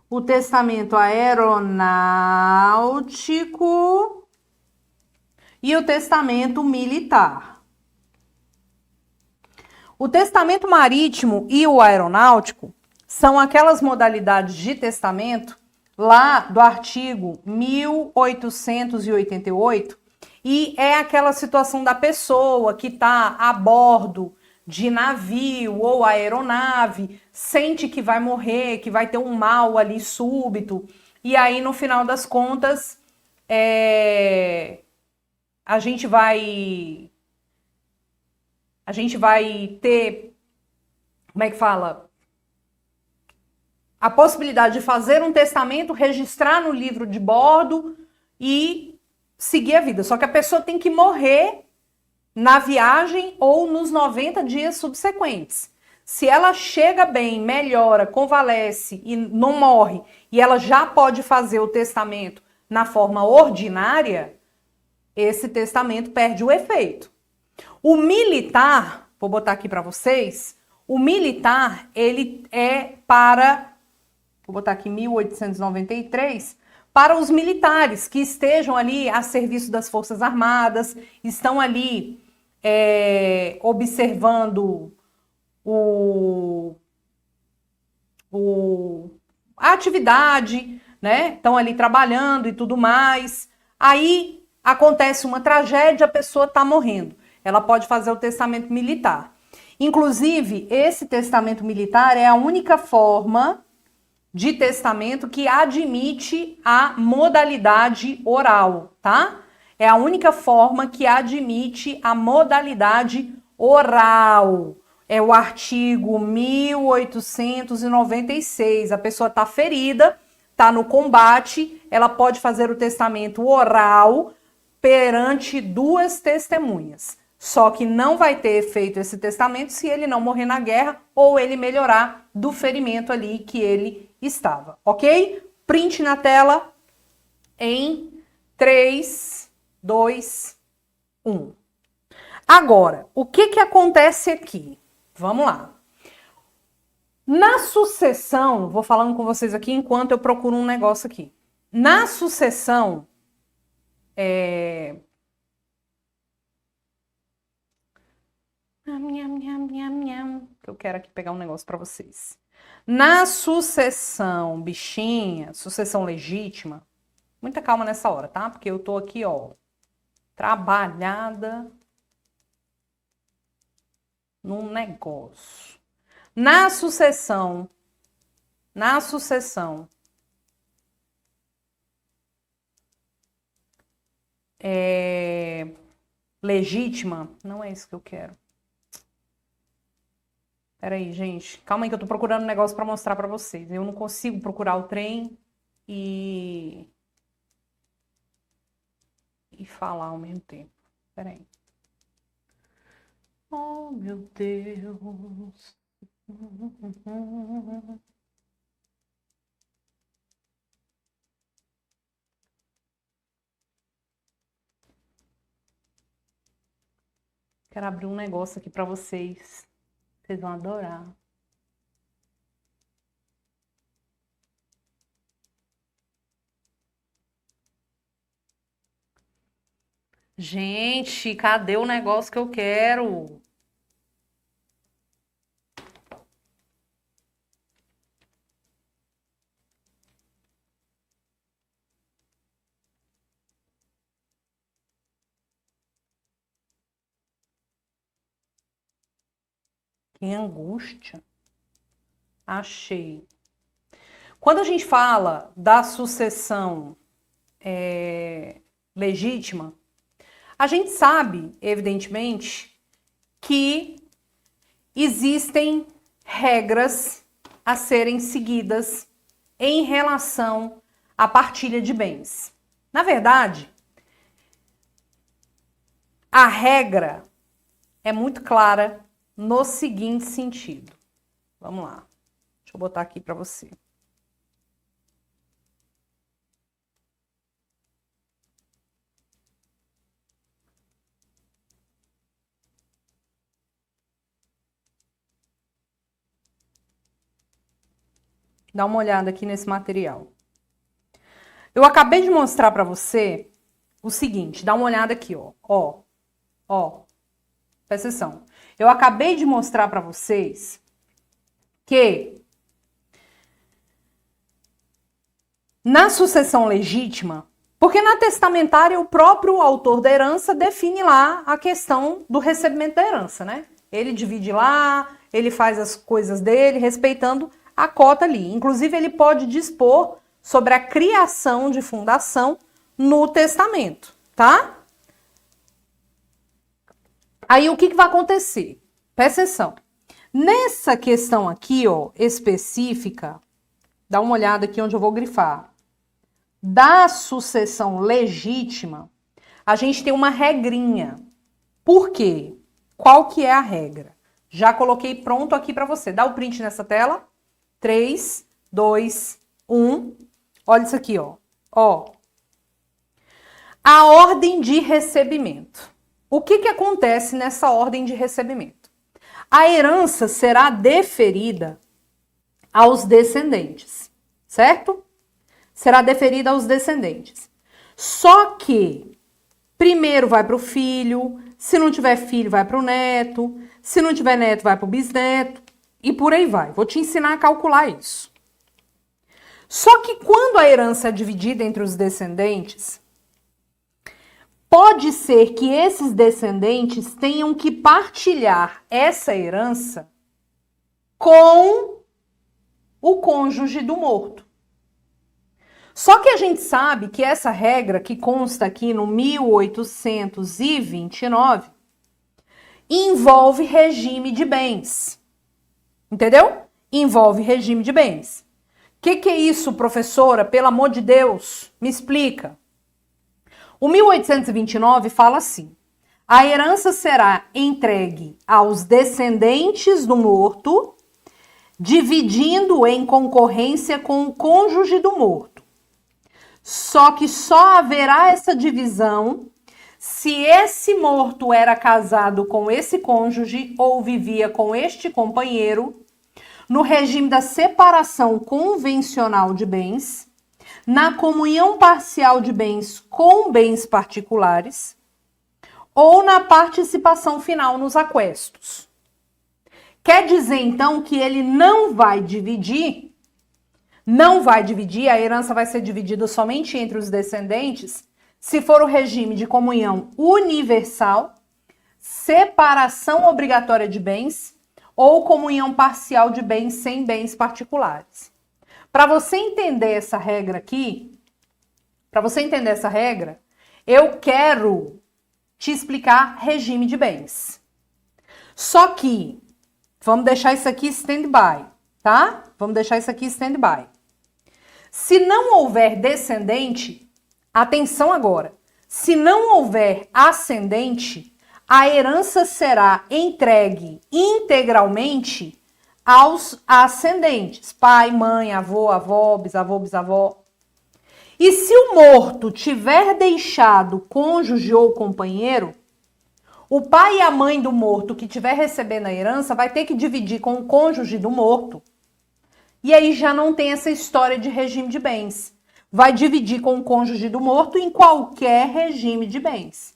o testamento aeronáutico e o testamento militar. O testamento marítimo e o aeronáutico são aquelas modalidades de testamento lá do artigo 1888 e é aquela situação da pessoa que está a bordo de navio ou aeronave, sente que vai morrer, que vai ter um mal ali súbito, e aí no final das contas a gente vai ter, como é que fala? A possibilidade de fazer um testamento, registrar no livro de bordo e seguir a vida. Só que a pessoa tem que morrer na viagem ou nos 90 dias subsequentes. Se ela chega bem, melhora, convalesce e não morre, e ela já pode fazer o testamento na forma ordinária, esse testamento perde o efeito. O militar, vou botar aqui para vocês, o militar, ele é para, vou botar aqui 1893, para os militares que estejam ali a serviço das Forças Armadas, estão ali observando a atividade, né? Estão ali trabalhando e tudo mais. Aí acontece uma tragédia, a pessoa está morrendo. Ela pode fazer o testamento militar. Inclusive, esse testamento militar é a única forma de testamento que admite a modalidade oral, tá? É a única forma que admite a modalidade oral. É o artigo 1896. A pessoa está ferida, está no combate, ela pode fazer o testamento oral perante duas testemunhas. Só que não vai ter feito esse testamento se ele não morrer na guerra ou ele melhorar do ferimento ali que ele estava, ok? Print na tela em 3, 2, 1. Agora, o que acontece aqui? Vamos lá. Na sucessão, vou falando com vocês aqui enquanto eu procuro um negócio aqui. Na sucessão, que eu quero aqui pegar um negócio para vocês. Na sucessão, bichinha, sucessão legítima, muita calma nessa hora, tá? Porque eu tô aqui, ó, trabalhada num negócio. Na sucessão, legítima, não é isso que eu quero. Peraí, gente. Calma aí que eu tô procurando um negócio pra mostrar pra vocês. Eu não consigo procurar o trem e falar ao mesmo tempo. Peraí. Oh, meu Deus. Quero abrir um negócio aqui pra vocês. Vocês vão adorar. Gente, cadê o negócio que eu quero? Que angústia. Achei. Quando a gente fala da sucessão legítima, a gente sabe, evidentemente, que existem regras a serem seguidas em relação à partilha de bens. Na verdade, a regra é muito clara no seguinte sentido. Vamos lá. Deixa eu botar aqui para você. Dá uma olhada aqui nesse material. Eu acabei de mostrar para você o seguinte, dá uma olhada aqui, ó. Ó. Presta atenção. Eu acabei de mostrar para vocês que na sucessão legítima, porque na testamentária o próprio autor da herança define lá a questão do recebimento da herança, né? Ele divide lá, ele faz as coisas dele, respeitando a cota ali. Inclusive, ele pode dispor sobre a criação de fundação no testamento, tá? Aí, o que vai acontecer? Presta atenção. Nessa questão aqui, ó, específica, dá uma olhada aqui onde eu vou grifar. Da sucessão legítima, a gente tem uma regrinha. Por quê? Qual que é a regra? Já coloquei pronto aqui para você. Dá o print nessa tela. 3, 2, 1. Olha isso aqui, ó. A ordem de recebimento. O que acontece nessa ordem de recebimento? A herança será deferida aos descendentes, certo? Será deferida aos descendentes. Só que primeiro vai para o filho, se não tiver filho vai para o neto, se não tiver neto vai para o bisneto e por aí vai. Vou te ensinar a calcular isso. Só que quando a herança é dividida entre os descendentes, pode ser que esses descendentes tenham que partilhar essa herança com o cônjuge do morto. Só que a gente sabe que essa regra, que consta aqui no 1829, envolve regime de bens. Entendeu? Envolve regime de bens. O que é isso, professora? Pelo amor de Deus, me explica. O 1829 fala assim: a herança será entregue aos descendentes do morto, dividindo em concorrência com o cônjuge do morto. Só que só haverá essa divisão se esse morto era casado com esse cônjuge ou vivia com este companheiro, no regime da separação convencional de bens, na comunhão parcial de bens com bens particulares ou na participação final nos aquestos. Quer dizer, então, que ele não vai dividir, a herança vai ser dividida somente entre os descendentes, se for o regime de comunhão universal, separação obrigatória de bens ou comunhão parcial de bens sem bens particulares. Para você entender essa regra aqui, eu quero te explicar regime de bens. Só que, vamos deixar isso aqui stand-by, tá? Vamos deixar isso aqui stand-by. Se não houver descendente, atenção agora, se não houver ascendente, a herança será entregue integralmente aos ascendentes, pai, mãe, avô, avó, bisavô, bisavó. E se o morto tiver deixado cônjuge ou companheiro, o pai e a mãe do morto que estiver recebendo a herança vai ter que dividir com o cônjuge do morto. E aí já não tem essa história de regime de bens. Vai dividir com o cônjuge do morto em qualquer regime de bens.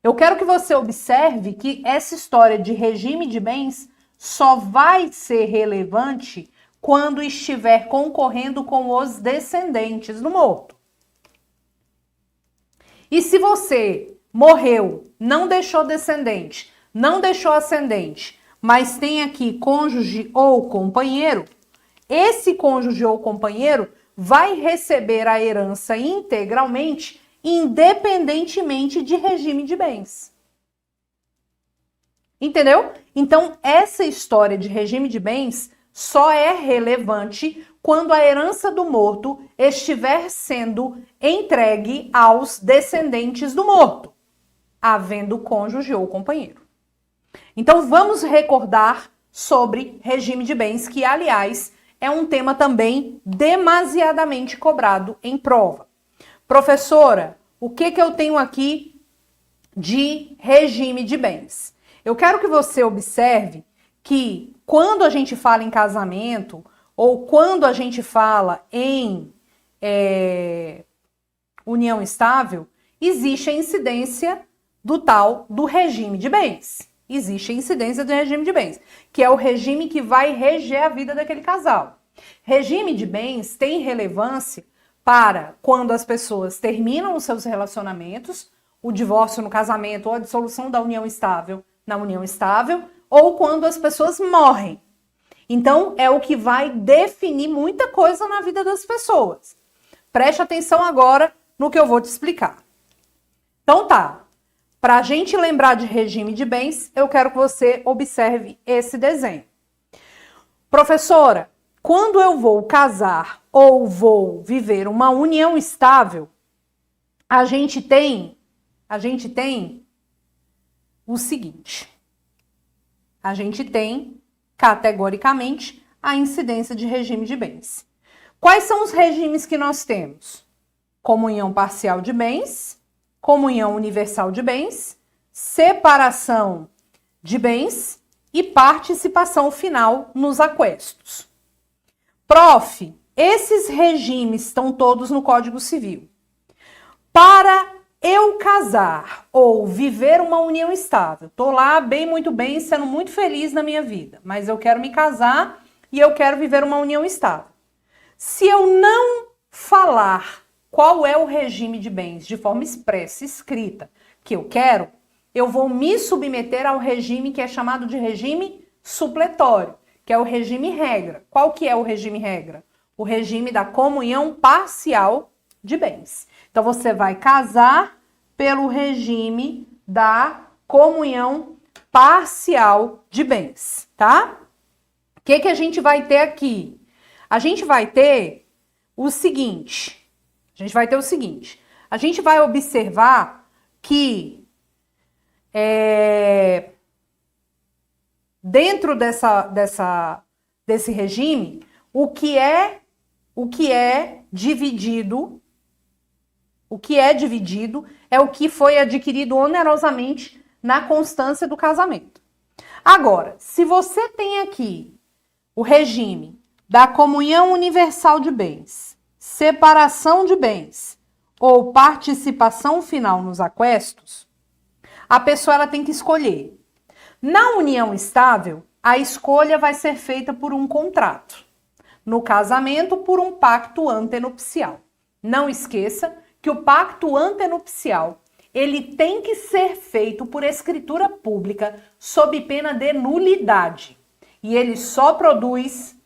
Eu quero que você observe que essa história de regime de bens só vai ser relevante quando estiver concorrendo com os descendentes do morto. E se você morreu, não deixou descendente, não deixou ascendente, mas tem aqui cônjuge ou companheiro, esse cônjuge ou companheiro vai receber a herança integralmente, independentemente de regime de bens. Entendeu? Então, essa história de regime de bens só é relevante quando a herança do morto estiver sendo entregue aos descendentes do morto, havendo cônjuge ou companheiro. Então, vamos recordar sobre regime de bens, que, aliás, é um tema também demasiadamente cobrado em prova. Professora, o que eu tenho aqui de regime de bens? Eu quero que você observe que quando a gente fala em casamento ou quando a gente fala em união estável, existe a incidência do regime de bens. Existe a incidência do regime de bens, que é o regime que vai reger a vida daquele casal. Regime de bens tem relevância para quando as pessoas terminam os seus relacionamentos, o divórcio no casamento ou a dissolução da união estável na união estável, ou quando as pessoas morrem. Então, é o que vai definir muita coisa na vida das pessoas. Preste atenção agora no que eu vou te explicar. Então tá, para a gente lembrar de regime de bens, eu quero que você observe esse desenho. Professora, quando eu vou casar ou vou viver uma união estável, a gente tem o seguinte. A gente tem, categoricamente, a incidência de regime de bens. Quais são os regimes que nós temos? Comunhão parcial de bens, comunhão universal de bens, separação de bens e participação final nos aquestos. Prof, esses regimes estão todos no Código Civil. Para eu casar ou viver uma união estável, tô lá muito bem, sendo muito feliz na minha vida, mas eu quero me casar e eu quero viver uma união estável. Se eu não falar qual é o regime de bens de forma expressa, escrita, que eu quero, eu vou me submeter ao regime que é chamado de regime supletório, que é o regime regra. Qual que é o regime regra? O regime da comunhão parcial de bens. Então, você vai casar pelo regime da comunhão parcial de bens, tá? O que a gente vai ter aqui? A gente vai ter o seguinte, a gente vai observar que dentro desse regime, o que é dividido é o que foi adquirido onerosamente na constância do casamento. Agora, se você tem aqui o regime da comunhão universal de bens, separação de bens ou participação final nos aquestos, a pessoa ela tem que escolher. Na união estável, a escolha vai ser feita por um contrato. No casamento, por um pacto antenupcial. Não esqueça que o pacto antenupcial, ele tem que ser feito por escritura pública sob pena de nulidade. E ele só produz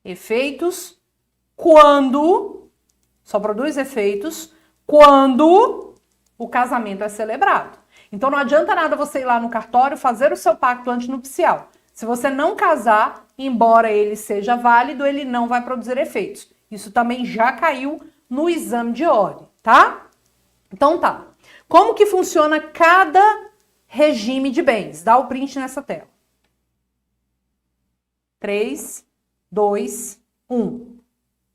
efeitos quando o casamento é celebrado. Então não adianta nada você ir lá no cartório fazer o seu pacto antenupcial. Se você não casar, embora ele seja válido, ele não vai produzir efeitos. Isso também já caiu no exame de ordem, tá? Então tá. Como que funciona cada regime de bens? Dá o print nessa tela. 3, 2, 1.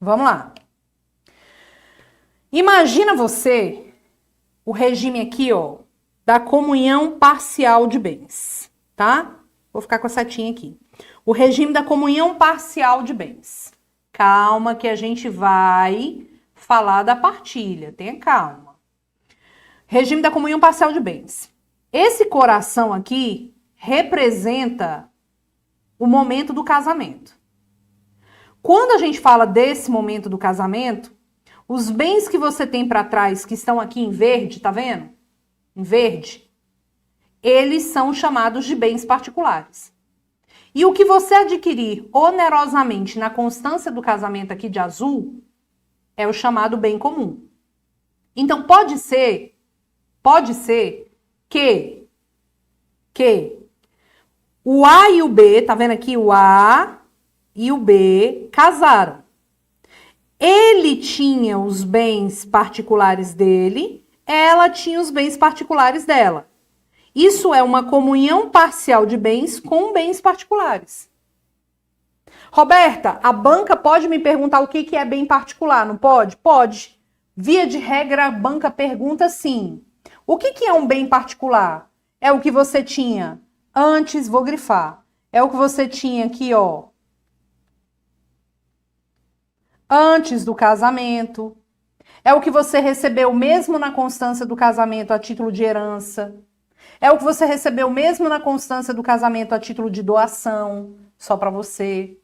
Vamos lá. Imagina você o regime aqui, ó, da comunhão parcial de bens, tá? Vou ficar com a setinha aqui. O regime da comunhão parcial de bens. Calma que a gente vai falar da partilha, tenha calma. Regime da comunhão parcial de bens. Esse coração aqui representa o momento do casamento. Quando a gente fala desse momento do casamento, os bens que você tem para trás, que estão aqui em verde, tá vendo? Em verde, eles são chamados de bens particulares. E o que você adquirir onerosamente na constância do casamento aqui de azul é o chamado bem comum. Então pode ser que o A e o B, tá vendo aqui? O A e o B casaram. Ele tinha os bens particulares dele, ela tinha os bens particulares dela. Isso é uma comunhão parcial de bens com bens particulares. Roberta, a banca pode me perguntar o que é bem particular, não pode? Pode. Via de regra, a banca pergunta sim. O que é um bem particular? É o que você tinha antes, vou grifar. É o que você tinha aqui, ó. Antes do casamento. É o que você recebeu mesmo na constância do casamento a título de herança. É o que você recebeu mesmo na constância do casamento a título de doação, só para você.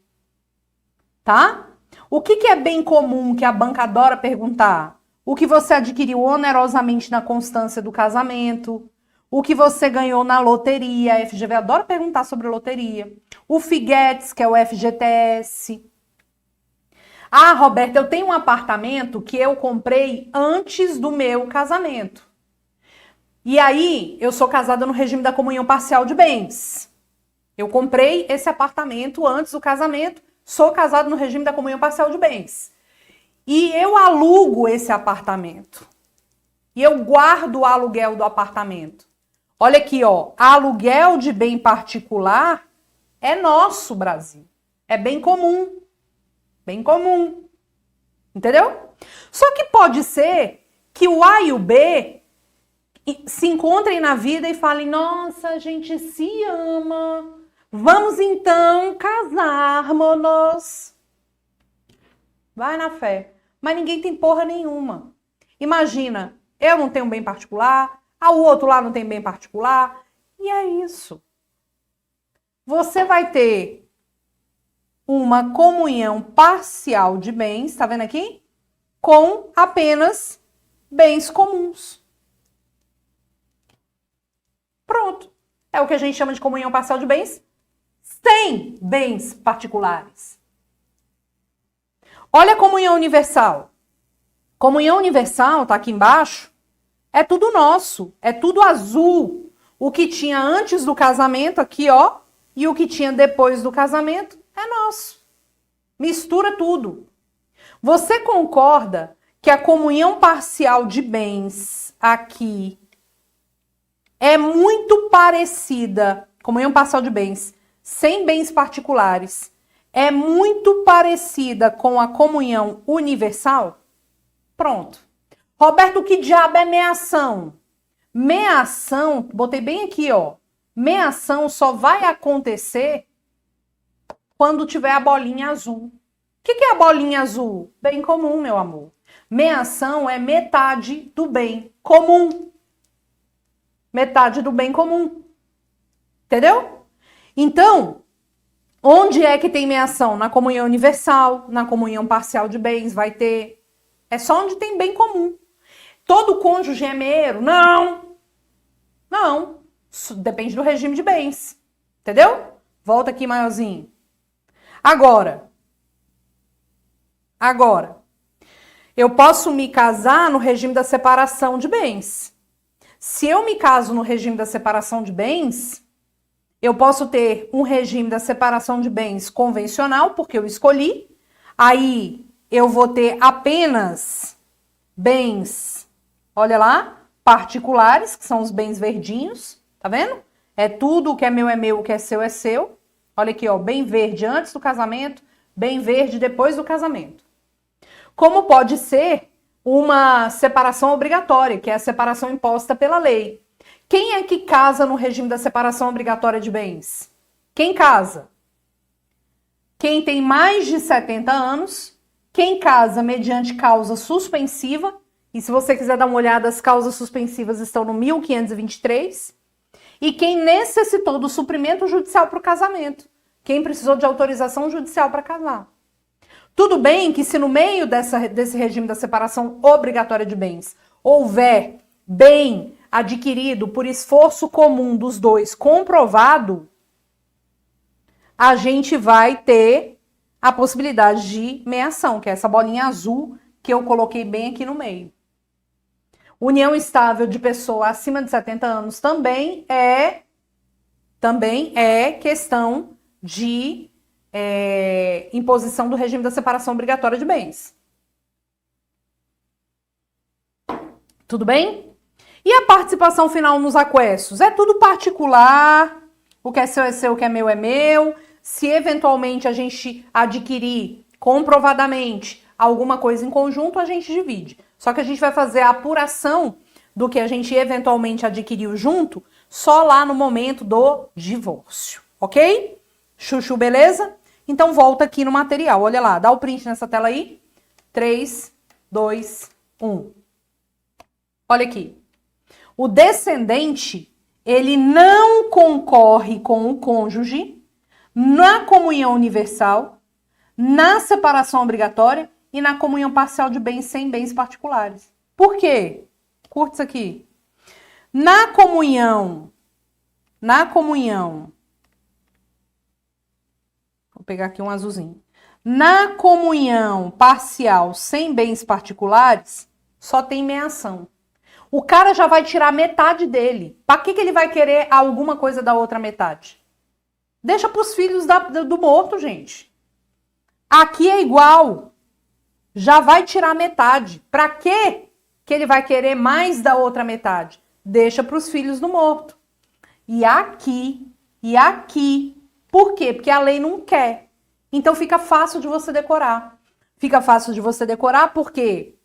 Tá? O que é bem comum que a banca adora perguntar? O que você adquiriu onerosamente na constância do casamento. O que você ganhou na loteria. A FGV adora perguntar sobre loteria. O FIGETS, que é o FGTS. Ah, Roberta, eu tenho um apartamento que eu comprei antes do meu casamento. E aí, eu sou casada no regime da comunhão parcial de bens. Eu comprei esse apartamento antes do casamento, sou casada no regime da comunhão parcial de bens. E eu alugo esse apartamento. E eu guardo o aluguel do apartamento. Olha aqui, ó, aluguel de bem particular é nosso, Brasil. É bem comum. Bem comum. Entendeu? Só que pode ser que o A e o B se encontrem na vida e falem, nossa, a gente se ama, vamos então casarmos-nos. Vai na fé. Mas ninguém tem porra nenhuma. Imagina, eu não tenho bem particular, o outro lá não tem bem particular, e é isso. Você vai ter uma comunhão parcial de bens, tá vendo aqui? Com apenas bens comuns. Pronto. É o que a gente chama de comunhão parcial de bens sem bens particulares. Olha a comunhão universal. Comunhão universal, tá aqui embaixo, é tudo nosso, é tudo azul. O que tinha antes do casamento aqui, ó, e o que tinha depois do casamento é nosso. Mistura tudo. Você concorda que a comunhão parcial de bens aqui é muito parecida, comunhão parcial de bens, sem bens particulares, é muito parecida com a comunhão universal? Pronto. Roberto, que diabo é meação? Meação, botei bem aqui, ó. Meação só vai acontecer quando tiver a bolinha azul. O que é a bolinha azul? Bem comum, meu amor. Meação é metade do bem comum. Metade do bem comum. Entendeu? Então, onde é que tem meação? Na comunhão universal, na comunhão parcial de bens, vai ter. É só onde tem bem comum. Todo cônjuge é meiro? Não. Não. Isso depende do regime de bens. Entendeu? Volta aqui maiorzinho. Agora, eu posso me casar no regime da separação de bens. Se eu me caso no regime da separação de bens, eu posso ter um regime da separação de bens convencional, porque eu escolhi. Aí eu vou ter apenas bens, olha lá, particulares, que são os bens verdinhos, tá vendo? É tudo o que é meu, o que é seu. Olha aqui, ó, bem verde antes do casamento, bem verde depois do casamento. Como pode ser uma separação obrigatória, que é a separação imposta pela lei. Quem é que casa no regime da separação obrigatória de bens? Quem casa? Quem tem mais de 70 anos, quem casa mediante causa suspensiva, e se você quiser dar uma olhada, as causas suspensivas estão no 1523, e quem necessitou do suprimento judicial para o casamento, quem precisou de autorização judicial para casar. Tudo bem que se no meio desse regime da separação obrigatória de bens houver bem adquirido por esforço comum dos dois comprovado, a gente vai ter a possibilidade de meação, que é essa bolinha azul que eu coloquei bem aqui no meio. União estável de pessoa acima de 70 anos também é questão de imposição do regime da separação obrigatória de bens. Tudo bem? E a participação final nos aquestos? É tudo particular, o que é seu, o que é meu é meu. Se eventualmente a gente adquirir comprovadamente alguma coisa em conjunto, a gente divide. Só que a gente vai fazer a apuração do que a gente eventualmente adquiriu junto só lá no momento do divórcio, ok? Chuchu, beleza? Então volta aqui no material, olha lá, dá o print nessa tela aí. 3, 2, 1. Olha aqui. O descendente, ele não concorre com o cônjuge na comunhão universal, na separação obrigatória e na comunhão parcial de bens sem bens particulares. Por quê? Curte isso aqui. Na comunhão, vou pegar aqui um azulzinho. Na comunhão parcial sem bens particulares, só tem meação. O cara já vai tirar metade dele. Para que ele vai querer alguma coisa da outra metade? Deixa para os filhos do morto, gente. Aqui é igual. Já vai tirar metade. Para que ele vai querer mais da outra metade? Deixa para os filhos do morto. E aqui. Por quê? Porque a lei não quer. Então fica fácil de você decorar. Fica fácil de você decorar porque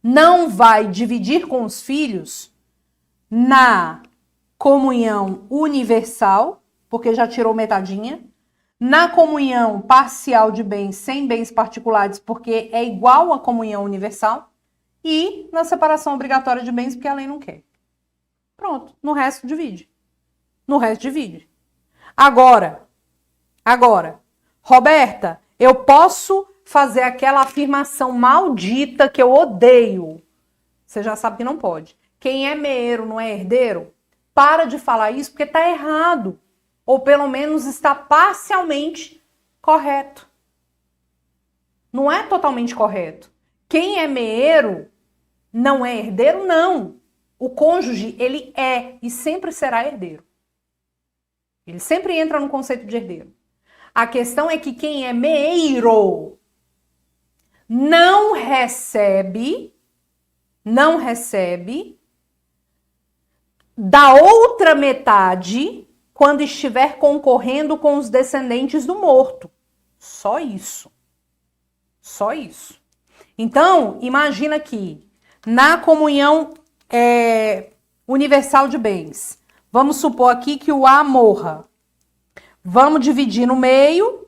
não vai dividir com os filhos na comunhão universal, porque já tirou metadinha, na comunhão parcial de bens sem bens particulares, porque é igual à comunhão universal, e na separação obrigatória de bens, porque a lei não quer. Pronto, no resto divide. Agora, Roberta, eu posso fazer aquela afirmação maldita que eu odeio. Você já sabe que não pode. Quem é meeiro não é herdeiro? Para de falar isso porque está errado. Ou pelo menos está parcialmente correto. Não é totalmente correto. Quem é meeiro não é herdeiro? Não. O cônjuge, ele é e sempre será herdeiro. Ele sempre entra no conceito de herdeiro. A questão é que quem é meeiro não recebe da outra metade quando estiver concorrendo com os descendentes do morto. Só isso. Só isso. Então, imagina que na comunhão universal de bens, vamos supor aqui que o A morra. Vamos dividir no meio.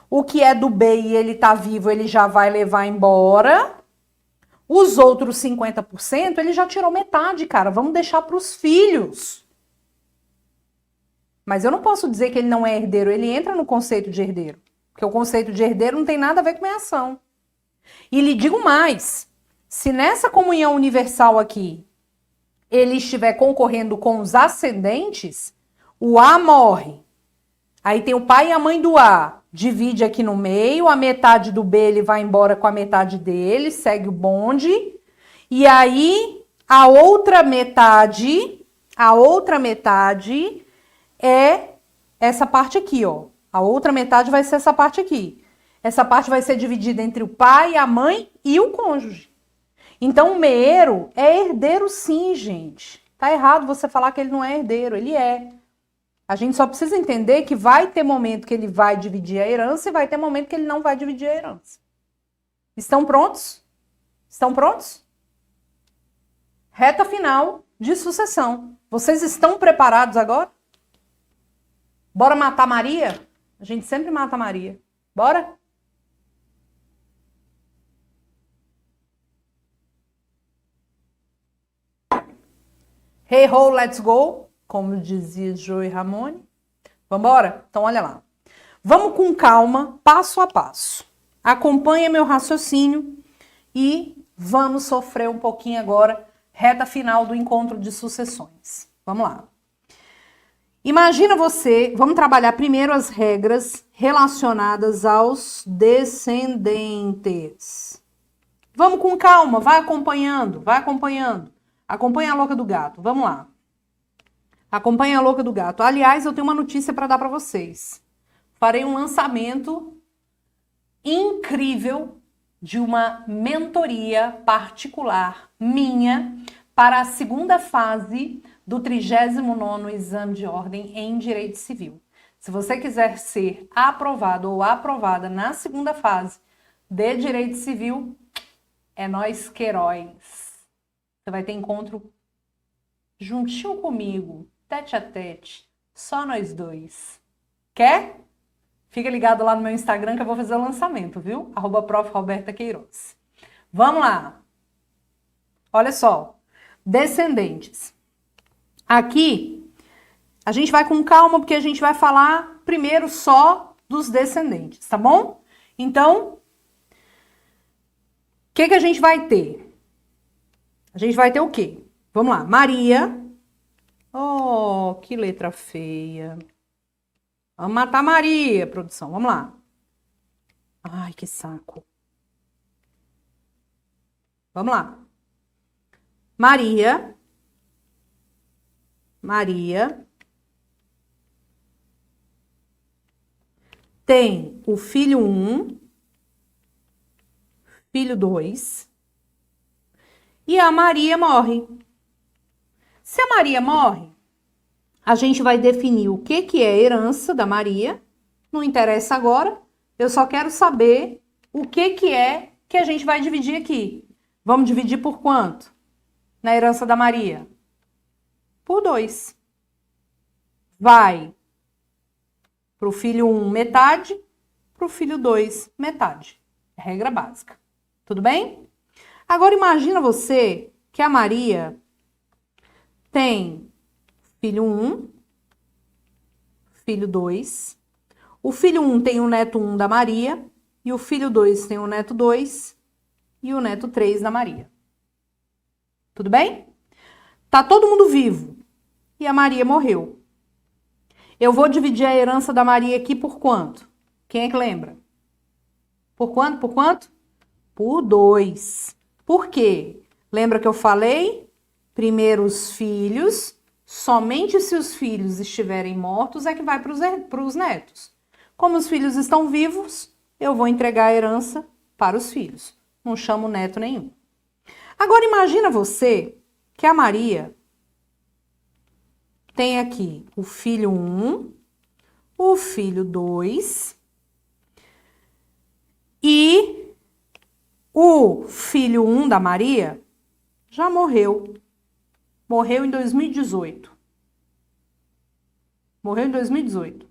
O que é do B e ele tá vivo, ele já vai levar embora. Os outros 50%, ele já tirou metade, cara. Vamos deixar para os filhos. Mas eu não posso dizer que ele não é herdeiro. Ele entra no conceito de herdeiro. Porque o conceito de herdeiro não tem nada a ver com minha ação. E lhe digo mais. Se nessa comunhão universal aqui, ele estiver concorrendo com os ascendentes, o A morre. Aí tem o pai e a mãe do A. Divide aqui no meio, a metade do B ele vai embora com a metade dele, segue o bonde. E aí a outra metade é essa parte aqui, ó. A outra metade vai ser essa parte aqui. Essa parte vai ser dividida entre o pai, a mãe e o cônjuge. Então o meeiro é herdeiro sim, gente. Tá errado você falar que ele não é herdeiro, ele é. A gente só precisa entender que vai ter momento que ele vai dividir a herança e vai ter momento que ele não vai dividir a herança. Estão prontos? Estão prontos? Reta final de sucessão. Vocês estão preparados agora? Bora matar Maria? A gente sempre mata Maria. Bora? Hey ho, let's go! Como dizia Joey Ramone. Vambora? Então, olha lá. Vamos com calma, passo a passo. Acompanha meu raciocínio e vamos sofrer um pouquinho agora, reta final do encontro de sucessões. Vamos lá. Imagina você, vamos trabalhar primeiro as regras relacionadas aos descendentes. Vamos com calma, vai acompanhando, vai acompanhando. Acompanha a louca do gato, vamos lá. Acompanha a louca do gato. Aliás, eu tenho uma notícia para dar para vocês. Farei um lançamento incrível de uma mentoria particular minha para a segunda fase do 39º Exame de Ordem em Direito Civil. Se você quiser ser aprovado ou aprovada na segunda fase de Direito Civil, é nós queróis. Você vai ter encontro juntinho comigo, tete a tete, só nós dois. Quer? Fica ligado lá no meu Instagram que eu vou fazer o lançamento, viu? @Prof. Roberta Queiroz. Vamos lá. Olha só. Descendentes. Aqui, a gente vai com calma porque a gente vai falar primeiro só dos descendentes, tá bom? Então, o que a gente vai ter? A gente vai ter o quê? Vamos lá. Maria. Oh, que letra feia. Vamos matar Maria, produção. Vamos lá. Ai, que saco. Vamos lá. Maria. Tem o filho 1, filho 2. E a Maria morre. Se a Maria morre, a gente vai definir o que é herança da Maria. Não interessa agora. Eu só quero saber o que é que a gente vai dividir aqui. Vamos dividir por quanto? Na herança da Maria? Por 2. Vai para o filho 1 metade, para o filho 2 metade. É regra básica. Tudo bem? Agora imagina você que a Maria tem filho 1, filho 2. O filho 1 tem o neto 1 da Maria, e o filho 2 tem o neto 2 e o neto 3 da Maria. Tudo bem? Tá todo mundo vivo e a Maria morreu. Eu vou dividir a herança da Maria aqui por quanto? Quem é que lembra? Por quanto? Por quanto? Por 2. Por quê? Lembra que eu falei? Primeiro os filhos, somente se os filhos estiverem mortos é que vai para os netos. Como os filhos estão vivos, eu vou entregar a herança para os filhos. Não chamo neto nenhum. Agora imagina você que a Maria tem aqui o filho 1, o filho 2 e o filho 1 da Maria já morreu. Morreu em 2018. Morreu em 2018.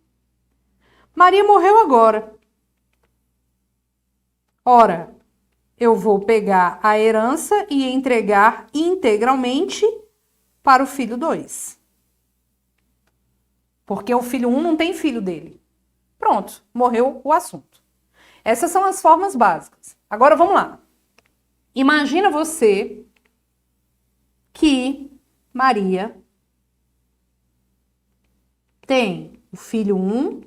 Maria morreu agora. Ora, eu vou pegar a herança e entregar integralmente para o filho 2. Porque o filho 1 não tem filho dele. Pronto, morreu o assunto. Essas são as formas básicas. Agora vamos lá. Imagina você que Maria tem o filho 1,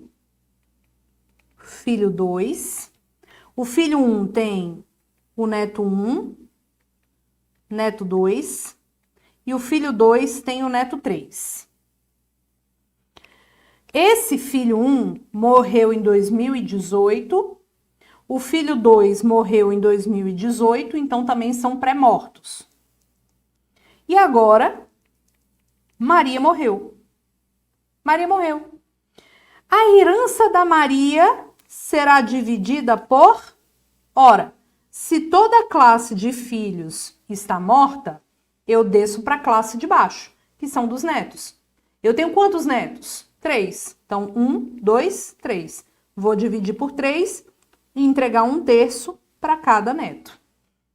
filho 2. O filho 1 tem o neto 1, neto 2. E o filho 2 tem o neto 3. Esse filho 1 morreu em 2018, o filho 2 morreu em 2018, então também são pré-mortos. E agora, Maria morreu. Maria morreu. A herança da Maria será dividida por... Ora, se toda a classe de filhos está morta, eu desço para a classe de baixo, que são dos netos. Eu tenho quantos netos? 3. Então, 1, 2, 3. Vou dividir por 3 e entregar 1/3 para cada neto.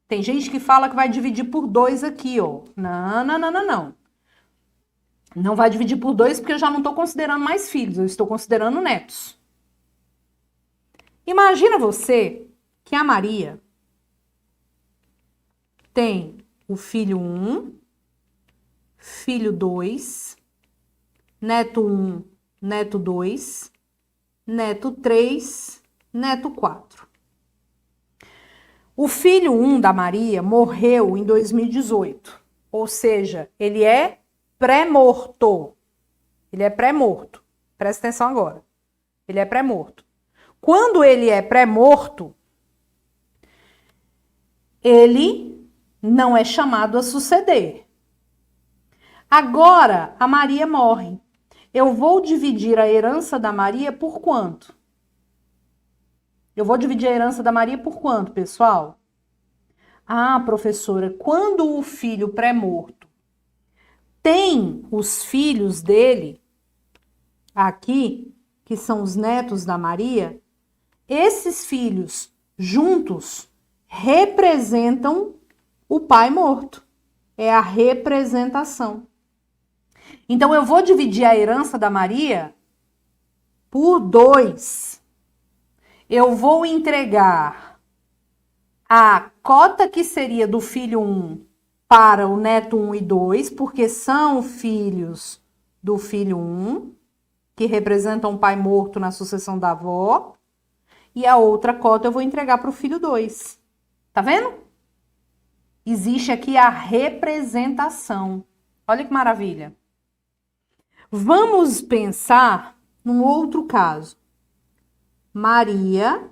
Tem gente que fala que vai dividir por 2 aqui, ó. Não, não, não, não, não. Não vai dividir por 2 porque eu já não estou considerando mais filhos, eu estou considerando netos. Imagina você que a Maria tem o filho 1, filho 2, neto 1, neto 2, neto 3, neto 4. O filho 1 da Maria morreu em 2018, ou seja, ele é pré-morto. Ele é pré-morto. Presta atenção agora. Ele é pré-morto. Quando ele é pré-morto, ele não é chamado a suceder. Agora, a Maria morre. Eu vou dividir a herança da Maria por quanto? Eu vou dividir a herança da Maria por quanto, pessoal? Ah, professora, quando o filho pré-morto tem os filhos dele, aqui, que são os netos da Maria, esses filhos juntos representam o pai morto. É a representação. Então, eu vou dividir a herança da Maria por 2. Eu vou entregar a cota que seria do filho 1 para o neto 1 e 2, porque são filhos do filho 1, que representam o pai morto na sucessão da avó, e a outra cota eu vou entregar para o filho 2. Tá vendo? Existe aqui a representação. Olha que maravilha. Vamos pensar num outro caso. Maria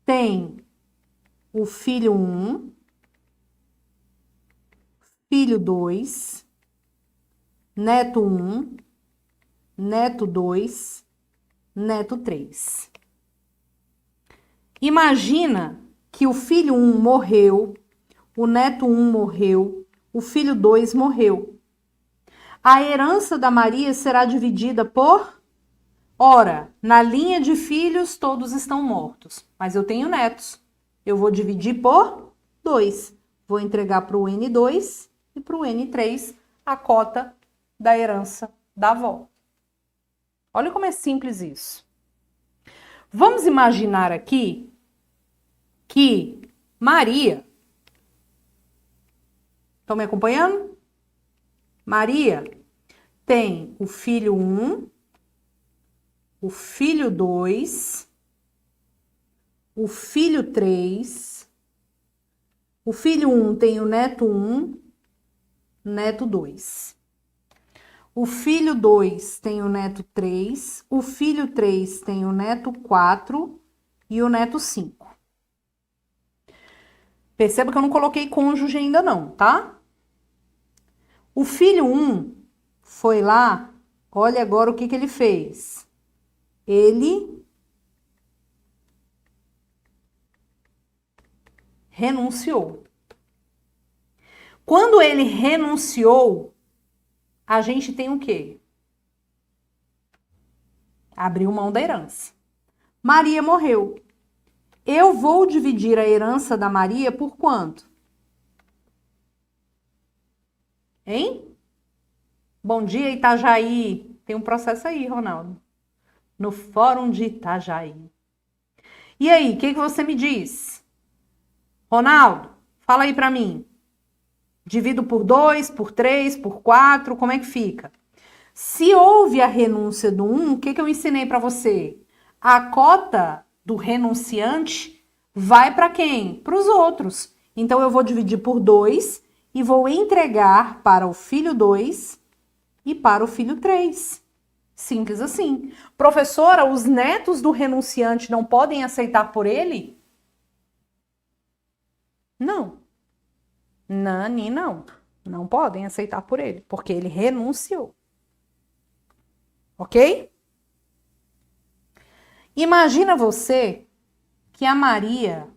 tem o filho 1, filho 2, neto 1, neto 2, neto 3. Imagina que o filho 1 morreu, o neto 1 morreu, o filho 2 morreu. A herança da Maria será dividida por... Ora, na linha de filhos todos estão mortos, mas eu tenho netos. Eu vou dividir por 2. Vou entregar para o N2 e para o N3 a cota da herança da avó. Olha como é simples isso. Vamos imaginar aqui que Maria, estão me acompanhando? Maria tem o filho 1, o filho 2, o filho 3, o filho 1 tem o neto 1, neto 2. O filho 2 tem o neto 3, o filho 3 tem o neto 4 e o neto 5. Perceba que eu não coloquei cônjuge ainda não, tá? O filho 1 foi lá, olha agora o que ele fez. Ele renunciou. Quando ele renunciou, a gente tem o quê? Abriu mão da herança. Maria morreu. Eu vou dividir a herança da Maria por quanto? Hein? Bom dia, Itajaí. Tem um processo aí, Ronaldo. No Fórum de Itajaí. E aí, o que você me diz? Ronaldo, fala aí pra mim. Divido por 2, por 3, por 4, como é que fica? Se houve a renúncia do 1, o que eu ensinei pra você? A cota do renunciante vai para quem? Para os outros. Então, eu vou dividir por 2 e vou entregar para o filho 2 e para o filho 3. Simples assim. Professora, os netos do renunciante não podem aceitar por ele? Não. Nani, não. Não podem aceitar por ele, porque ele renunciou. Ok? Imagina você que a Maria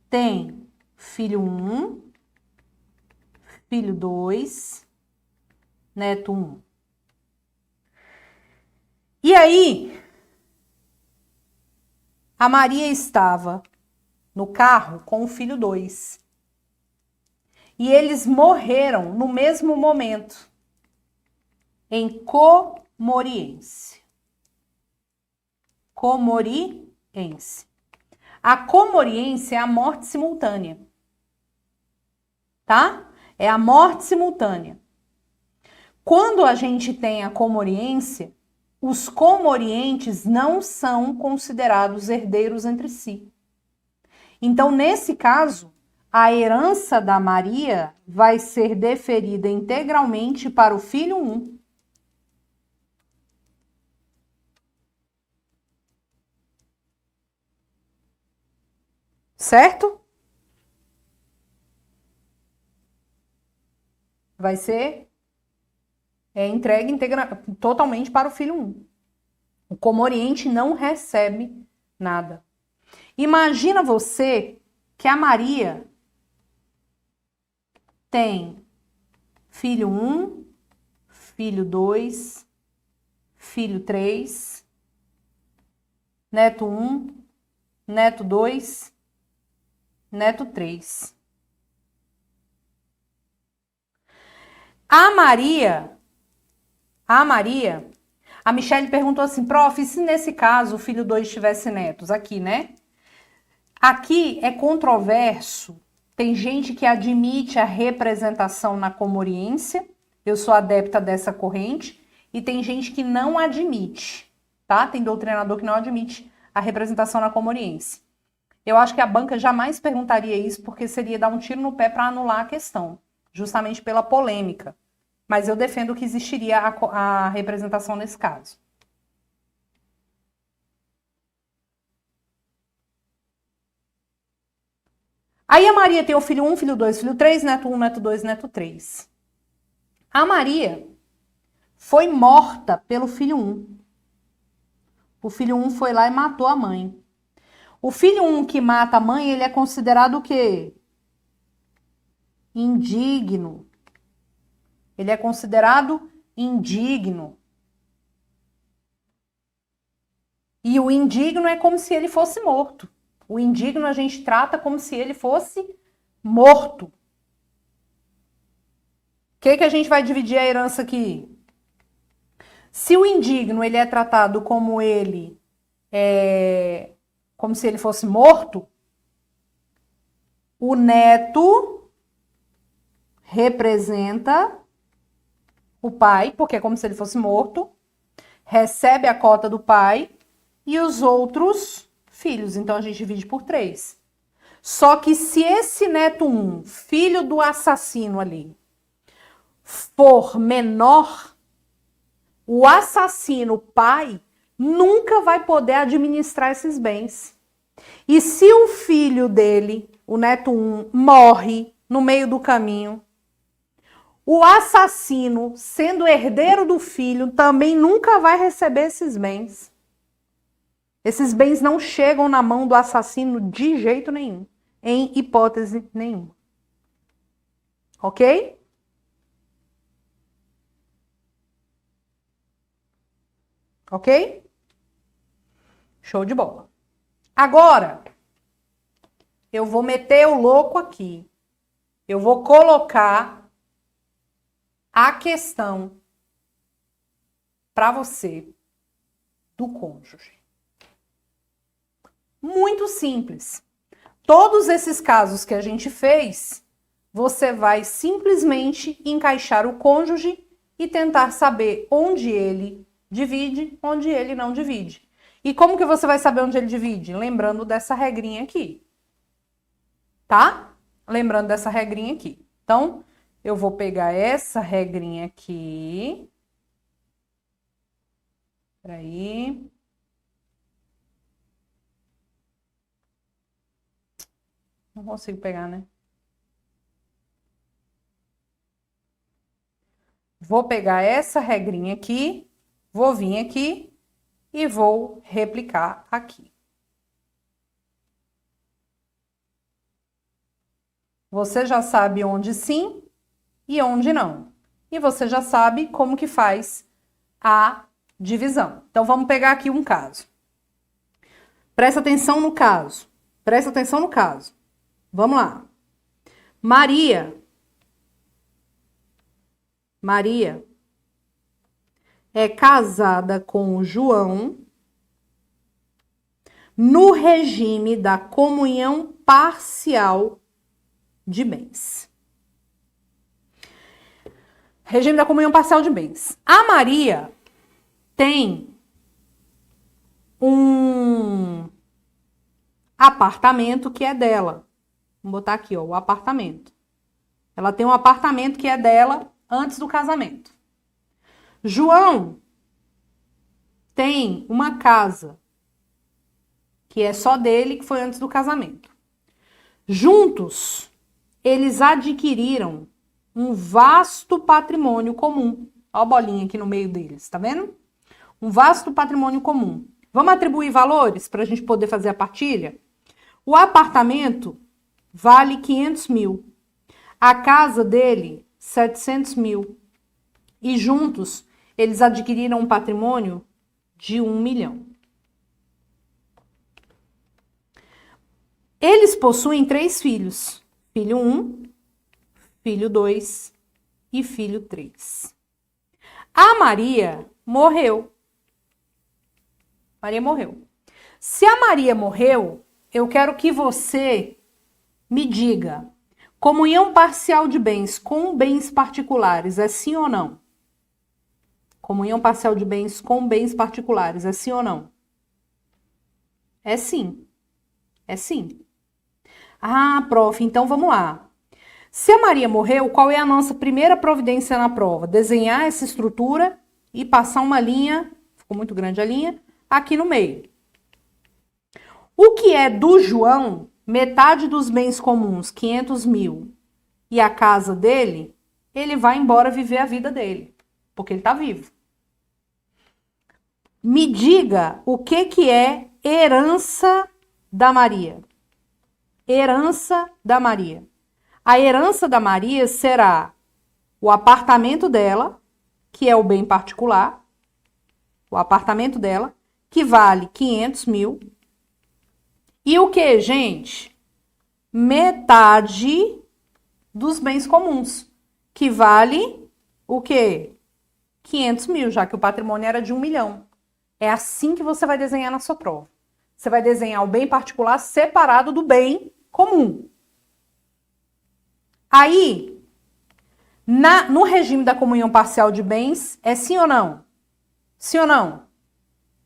tem filho 1, filho 2, neto 1. E aí, a Maria estava no carro com o filho 2. E eles morreram no mesmo momento, em comoriência. Comoriência. A comoriência é a morte simultânea. Tá? É a morte simultânea. Quando a gente tem a comoriência, os comorientes não são considerados herdeiros entre si. Então, nesse caso, a herança da Maria vai ser deferida integralmente para o filho 1. Certo? Vai ser entregue totalmente para o filho 1. O comoriente não recebe nada. Imagina você que a Maria tem filho 1, filho 2, filho 3, neto 1, neto 2, neto 3. A Michelle perguntou assim, prof, e se nesse caso o filho 2 tivesse netos? Aqui, né? Aqui é controverso. Tem gente que admite a representação na comoriência. Eu sou adepta dessa corrente. E tem gente que não admite, tá? Tem doutrinador que não admite a representação na comoriência. Eu acho que a banca jamais perguntaria isso, porque seria dar um tiro no pé para anular a questão, justamente pela polêmica. Mas eu defendo que existiria a representação nesse caso. Aí a Maria tem o filho 1, filho 2, filho 3, neto 1, neto 2, neto 3. A Maria foi morta pelo filho 1. O filho 1 foi lá e matou a mãe. O filho 1 que mata a mãe, ele é considerado o quê? Indigno. Ele é considerado indigno. E o indigno é como se ele fosse morto. O indigno a gente trata como se ele fosse morto. O que a gente vai dividir a herança aqui? Se o indigno ele é tratado como como se ele fosse morto, o neto representa o pai, porque é como se ele fosse morto, recebe a cota do pai e os outros filhos. Então a gente divide por 3. Só que se esse neto 1, filho do assassino ali, for menor, o assassino pai nunca vai poder administrar esses bens. E se o filho dele, o neto 1, morre no meio do caminho, o assassino, sendo herdeiro do filho, também nunca vai receber esses bens. Esses bens não chegam na mão do assassino de jeito nenhum, em hipótese nenhuma. Ok? Ok? Show de bola. Agora, eu vou meter o louco aqui. Eu vou colocar a questão para você do cônjuge. Muito simples. Todos esses casos que a gente fez, você vai simplesmente encaixar o cônjuge e tentar saber onde ele divide, onde ele não divide. E como que você vai saber onde ele divide? Lembrando dessa regrinha aqui. Tá? Lembrando dessa regrinha aqui. Então, eu vou pegar essa regrinha aqui. Peraí. Não consigo pegar, né? Vou pegar essa regrinha aqui, vou vir aqui e vou replicar aqui. Você já sabe onde sim e onde não. E você já sabe como que faz a divisão. Então, vamos pegar aqui um caso. Presta atenção no caso. Presta atenção no caso. Vamos lá. Maria é casada com o João no regime da comunhão parcial de bens. Regime da comunhão parcial de bens. A Maria tem um apartamento que é dela. Vamos botar aqui, ó, o apartamento. Ela tem um apartamento que é dela antes do casamento. João tem uma casa que é só dele, que foi antes do casamento. Juntos, eles adquiriram um vasto patrimônio comum. Olha a bolinha aqui no meio deles, tá vendo? Um vasto patrimônio comum. Vamos atribuir valores para a gente poder fazer a partilha? O apartamento vale 500 mil. A casa dele, 700 mil. E juntos, eles adquiriram um patrimônio de 1 milhão. Eles possuem 3 filhos. Filho 1, filho 2 e filho 3. A Maria morreu. Maria morreu. Se a Maria morreu, eu quero que você me diga, comunhão parcial de bens com bens particulares, é sim ou não? Comunhão parcial de bens com bens particulares, é sim ou não? É sim. É sim. Ah, prof, então vamos lá. Se a Maria morreu, qual é a nossa primeira providência na prova? Desenhar essa estrutura e passar uma linha, ficou muito grande a linha, aqui no meio. O que é do João, metade dos bens comuns, 500 mil, e a casa dele, ele vai embora viver a vida dele, porque ele está vivo. Me diga o que é herança da Maria. Herança da Maria. A herança da Maria será o apartamento dela, que é o bem particular, o apartamento dela, que vale 500 mil. E o que, gente? Metade dos bens comuns, que vale o quê? 500 mil, já que o patrimônio era de 1 milhão. É assim que você vai desenhar na sua prova. Você vai desenhar o bem particular separado do bem comum. Aí, no regime da comunhão parcial de bens, é sim ou não? Sim ou não?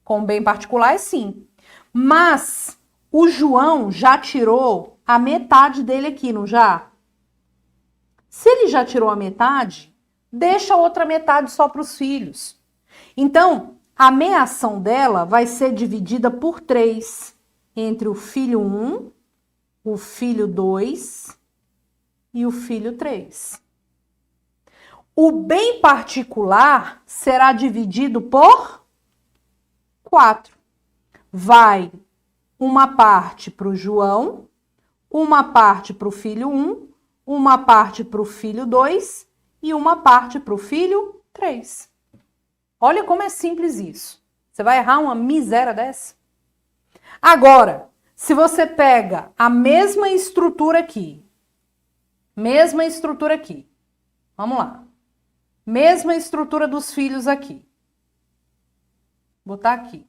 Com o bem particular é sim. Mas o João já tirou a metade dele aqui, não já? Se ele já tirou a metade, deixa a outra metade só para os filhos. Então, a meação dela vai ser dividida por 3 entre o filho 1, o filho 2 e o filho 3. O bem particular será dividido por 4. Vai uma parte para o João, uma parte para o filho 1, uma parte para o filho 2 e uma parte para o filho 3. Olha como é simples isso. Você vai errar uma miséria dessa? Agora, se você pega a mesma estrutura aqui, vamos lá. Mesma estrutura dos filhos aqui. Vou botar aqui.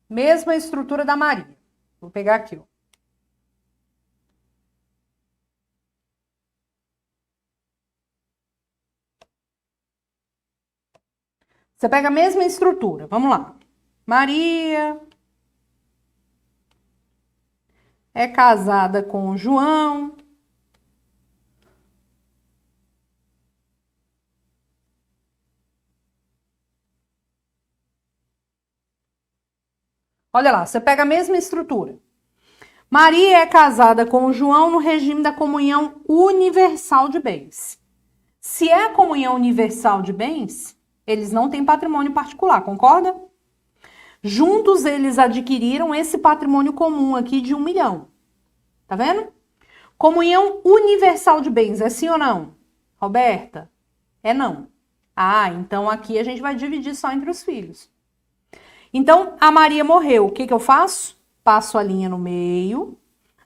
Mesma estrutura da Maria. Vou pegar aqui, ó. Você pega a mesma estrutura. Vamos lá. Maria é casada com o João. Olha lá, você pega a mesma estrutura. Maria é casada com o João no regime da comunhão universal de bens. Se é a comunhão universal de bens, eles não têm patrimônio particular, concorda? Juntos eles adquiriram esse patrimônio comum aqui de 1 milhão. Tá vendo? Comunhão universal de bens, é sim ou não? Roberta? É não. Ah, então aqui a gente vai dividir só entre os filhos. Então, a Maria morreu. O que que eu faço? Passo a linha no meio.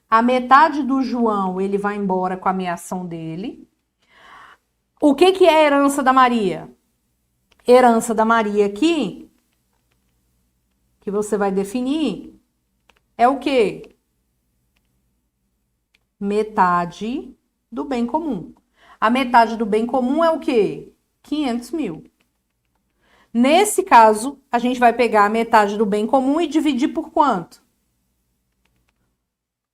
A metade do João, ele vai embora com a meação dele. O que que é a herança da Maria? Herança da Maria aqui, que você vai definir, é o quê? Metade do bem comum. A metade do bem comum é o quê? 500 mil. Nesse caso, a gente vai pegar a metade do bem comum e dividir por quanto?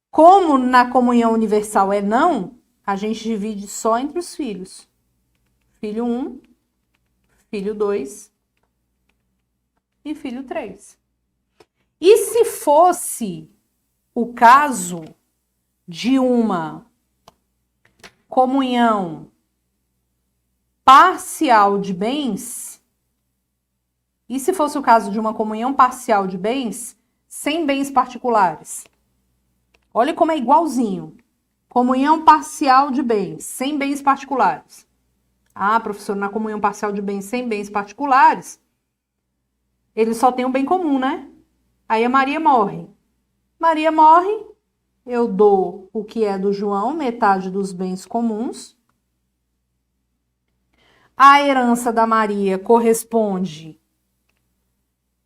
Como na comunhão universal é não, a gente divide só entre os filhos. Filho 1, filho 2 e filho 3. E se fosse o caso de uma comunhão parcial de bens, e se fosse o caso de uma comunhão parcial de bens, sem bens particulares? Olha como é igualzinho. Comunhão parcial de bens, sem bens particulares. Ah, professor, na comunhão parcial de bens sem bens particulares, ele só tem um bem comum, né? Aí a Maria morre. Maria morre, eu dou o que é do João, metade dos bens comuns. A herança da Maria corresponde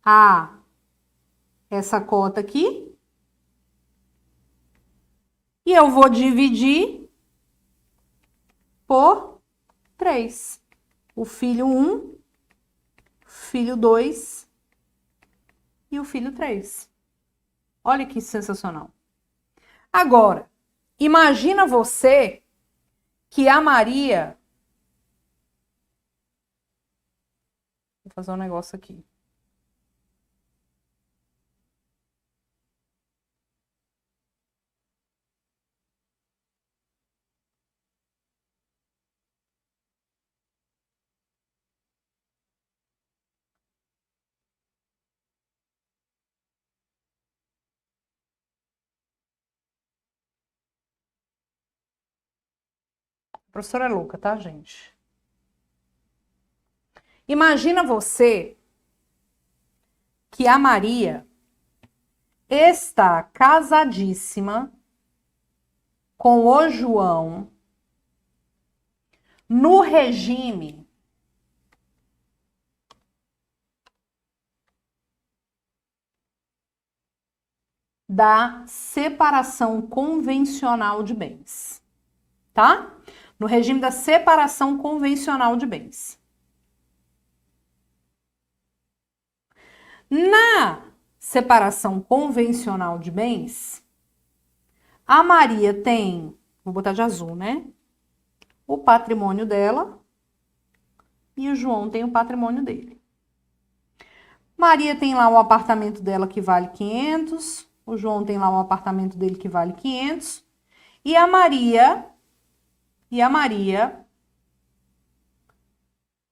a essa cota aqui. E eu vou dividir por 3. O filho 1, filho 2 e o filho 3. Olha que sensacional. Agora, imagina você que a Maria... Vou fazer um negócio aqui. A professora é louca, tá, gente? Imagina você que a Maria está casadíssima com o João no regime da separação convencional de bens, tá? No regime da separação convencional de bens. Na separação convencional de bens, a Maria tem, vou botar de azul, né? O patrimônio dela e o João tem o patrimônio dele. Maria tem lá um apartamento dela que vale 500, o João tem lá um apartamento dele que vale 500, e a Maria,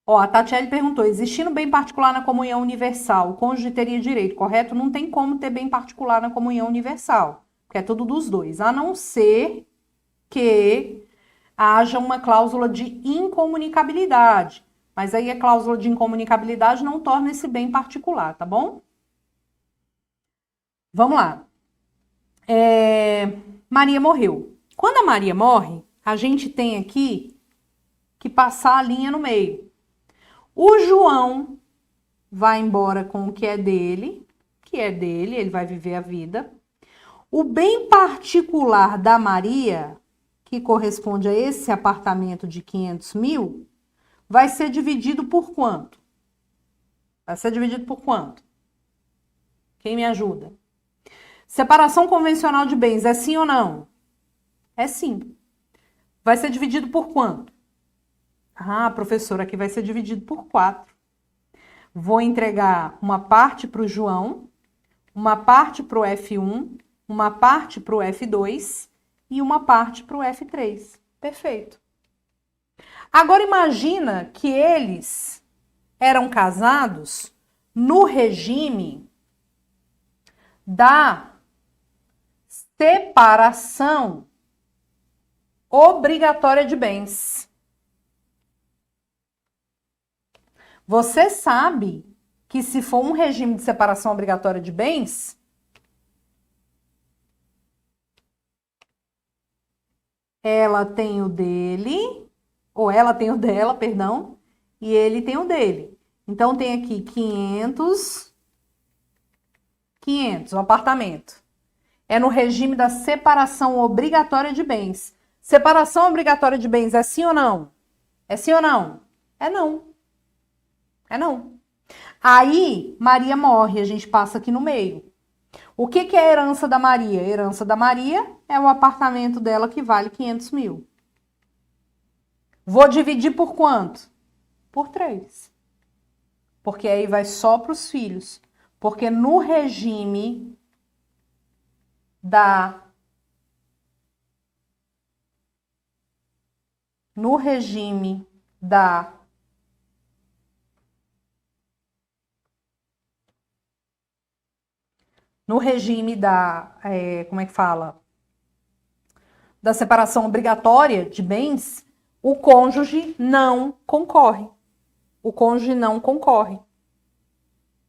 ó, a Tatiele perguntou, existindo bem particular na comunhão universal, o cônjuge teria direito, correto? Não tem como ter bem particular na comunhão universal, porque é tudo dos dois, a não ser que haja uma cláusula de incomunicabilidade. Mas aí a cláusula de incomunicabilidade não torna esse bem particular, tá bom? Vamos lá. Maria morreu. Quando a Maria morre, a gente tem aqui que passar a linha no meio. O João vai embora com o que é dele, ele vai viver a vida. O bem particular da Maria, que corresponde a esse apartamento de 500 mil, vai ser dividido por quanto? Vai ser dividido por quanto? Quem me ajuda? Separação convencional de bens, é sim ou não? É sim. Vai ser dividido por quanto? Ah, professora, aqui vai ser dividido por 4. Vou entregar uma parte para o João, uma parte para o F1, uma parte para o F2 e uma parte para o F3. Perfeito. Agora imagina que eles eram casados no regime da separação obrigatória de bens. Você sabe que se for um regime de separação obrigatória de bens, ela tem o dele, ou ela tem o dela, perdão, e ele tem o dele. Então, tem aqui 500, o apartamento. É no regime da separação obrigatória de bens. Separação obrigatória de bens é sim ou não? É sim ou não? É não. É não. Aí, Maria morre, a gente passa aqui no meio. O que é a herança da Maria? A herança da Maria é o apartamento dela que vale 500 mil. Vou dividir por quanto? Por 3. Porque aí vai só para os filhos. Porque no regime da... No regime da... No regime da... como é que fala? Da separação obrigatória de bens, o cônjuge não concorre. O cônjuge não concorre.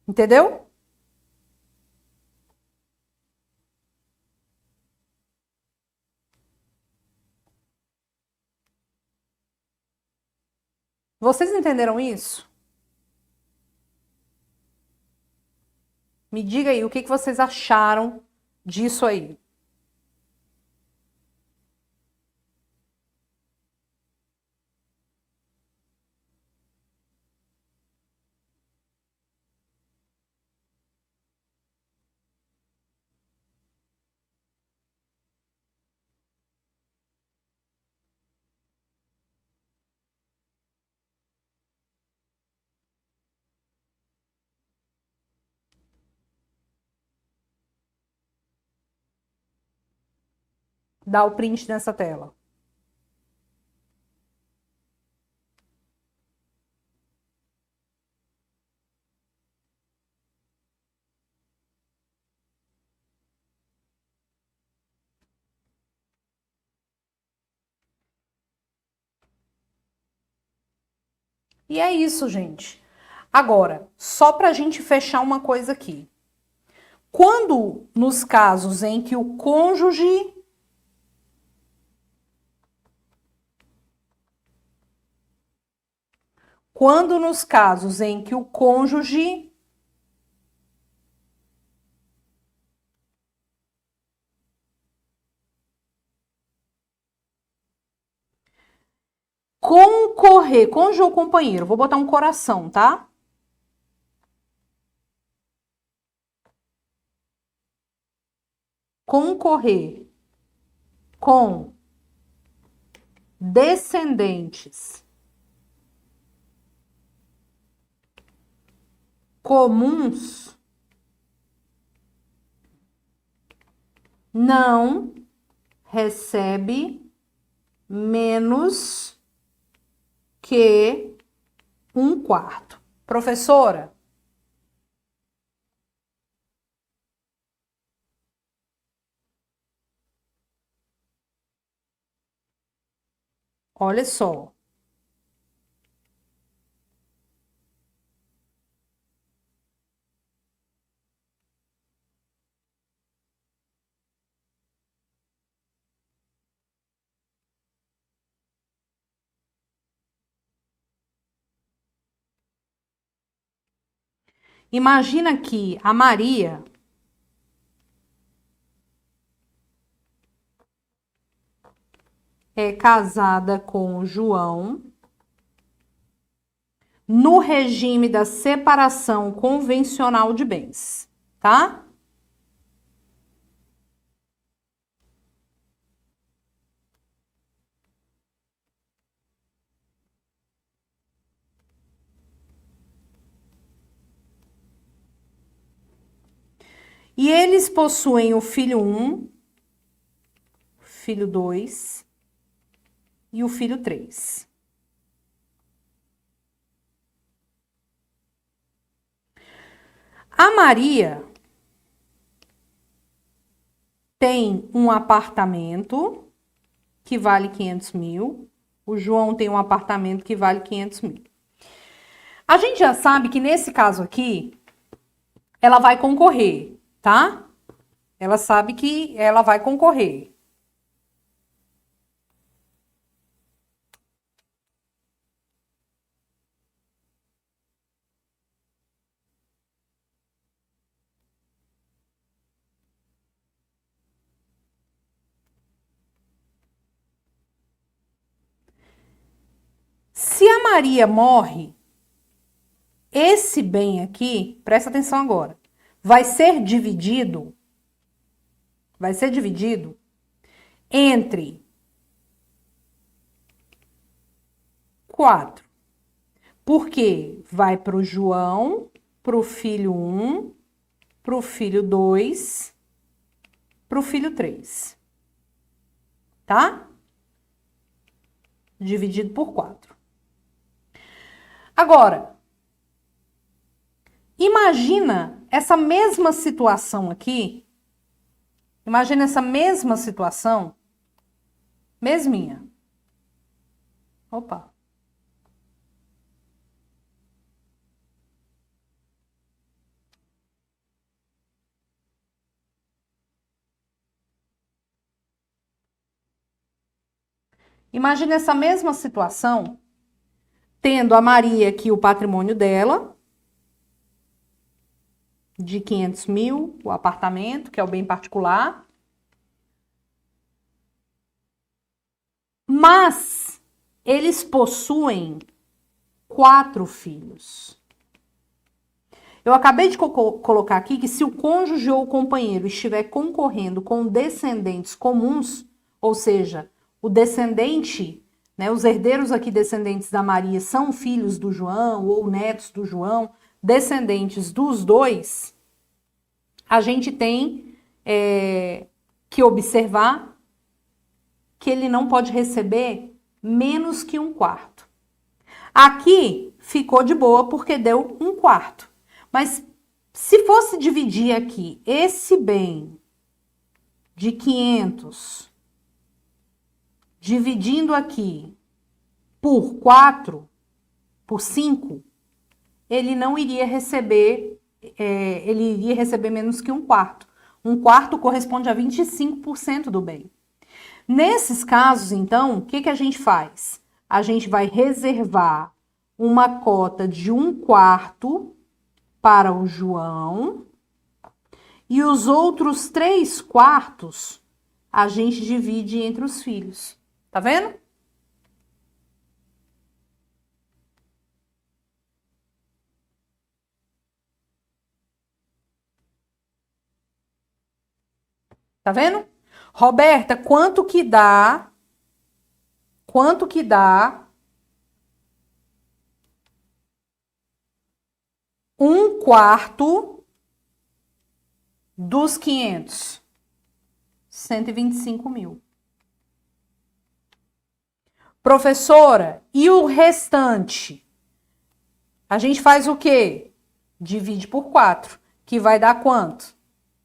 Entendeu? Vocês entenderam isso? Me diga aí, o que vocês acharam disso aí? Dá o print nessa tela. E é isso, gente. Agora, só para a gente fechar uma coisa aqui. Quando, nos casos em que o cônjuge quando nos casos em que o cônjuge concorrer, cônjuge ou companheiro, vou botar um coração, tá? Concorrer com descendentes comuns, não recebe menos que 1/4. Professora, olha só. Imagina que a Maria é casada com o João no regime da separação convencional de bens, tá? E eles possuem o filho 1, filho 2 e o filho 3. A Maria tem um apartamento que vale 500 mil. O João tem um apartamento que vale 500 mil. A gente já sabe que nesse caso aqui, ela vai concorrer, tá? Ela sabe que ela vai concorrer. Se a Maria morre, esse bem aqui, presta atenção agora, vai ser dividido entre 4. Porque vai para o João, para o filho 1, para o filho 2, para o filho 3. Tá? Dividido por 4. Agora, imagina essa mesma situação aqui. Imagina essa mesma situação. Mesminha. Opa. Imagina essa mesma situação, tendo a Maria aqui o patrimônio dela, de 500 mil, o apartamento, que é o bem particular. Mas eles possuem 4 filhos. Eu acabei de colocar aqui que se o cônjuge ou o companheiro estiver concorrendo com descendentes comuns, ou seja, o descendente, né, os herdeiros aqui descendentes da Maria são filhos do João ou netos do João, descendentes dos dois, a gente tem que observar que ele não pode receber menos que 1/4. Aqui ficou de boa porque deu 1/4. Mas se fosse dividir aqui esse bem de 500, dividindo aqui por 4, por 5, ele não iria receber, ele iria receber menos que 1/4. 1/4 corresponde a 25% do bem. Nesses casos, então, o que a gente faz? A gente vai reservar uma cota de 1/4 para o João e os outros 3/4 a gente divide entre os filhos. Tá vendo? Tá vendo? Roberta, quanto que dá? Quanto que dá 1/4 dos 500? 125 mil. Professora, e o restante? A gente faz o quê? Divide por 4, que vai dar quanto?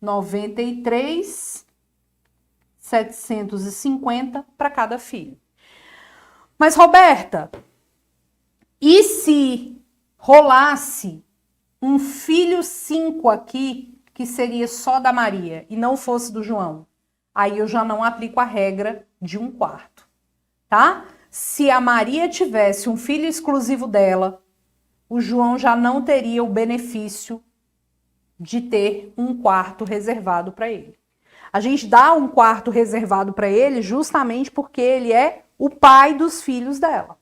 93.750 para cada filho. Mas, Roberta, e se rolasse um filho 5 aqui, que seria só da Maria, e não fosse do João? Aí eu já não aplico a regra de 1/4, tá? Se a Maria tivesse um filho exclusivo dela, o João já não teria o benefício de ter 1/4 reservado para ele. A gente dá 1/4 reservado para ele justamente porque ele é o pai dos filhos dela.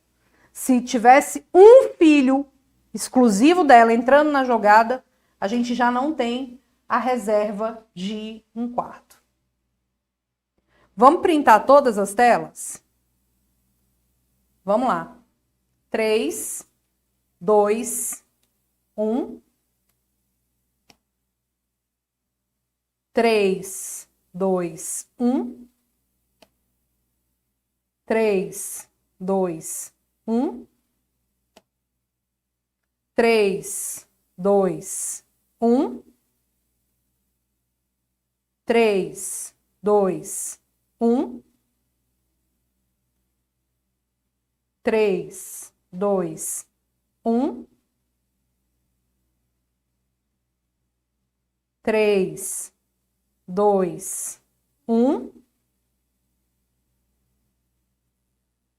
Se tivesse um filho exclusivo dela entrando na jogada, a gente já não tem a reserva de 1/4. Vamos printar todas as telas? Vamos lá. 3, 2, 1. 3, 2, 1. 3, 2, 1. 3, 2, 1. 3, 2, 1. 3, 2, 1. 3, 2, 1.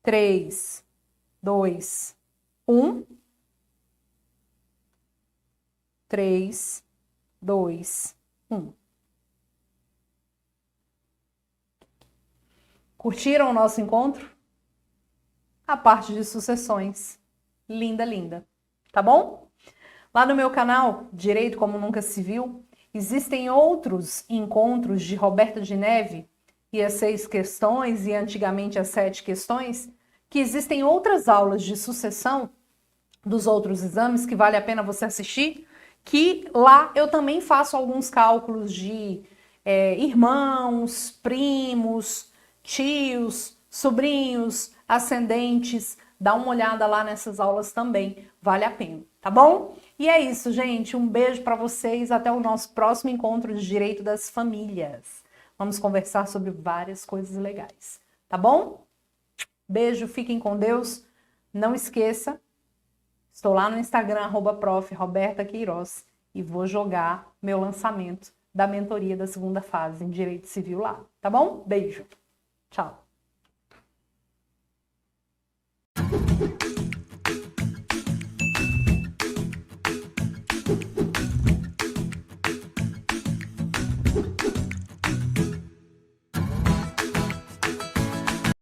3, 2, 1. 3, 2, 1. Curtiram o nosso encontro? A parte de sucessões. Linda, linda. Tá bom? Lá no meu canal, Direito Como Nunca Se Viu, existem outros encontros de Roberta de Neve e as 6 questões e antigamente as 7 questões, que existem outras aulas de sucessão dos outros exames que vale a pena você assistir, que lá eu também faço alguns cálculos de irmãos, primos, tios, sobrinhos, ascendentes. Dá uma olhada lá nessas aulas também, vale a pena, tá bom? E é isso, gente. Um beijo para vocês. Até o nosso próximo encontro de Direito das Famílias. Vamos conversar sobre várias coisas legais, tá bom? Beijo, fiquem com Deus. Não esqueça, estou lá no Instagram, @prof. Roberta Queiroz, e vou jogar meu lançamento da mentoria da segunda fase em Direito Civil lá, tá bom? Beijo. Tchau.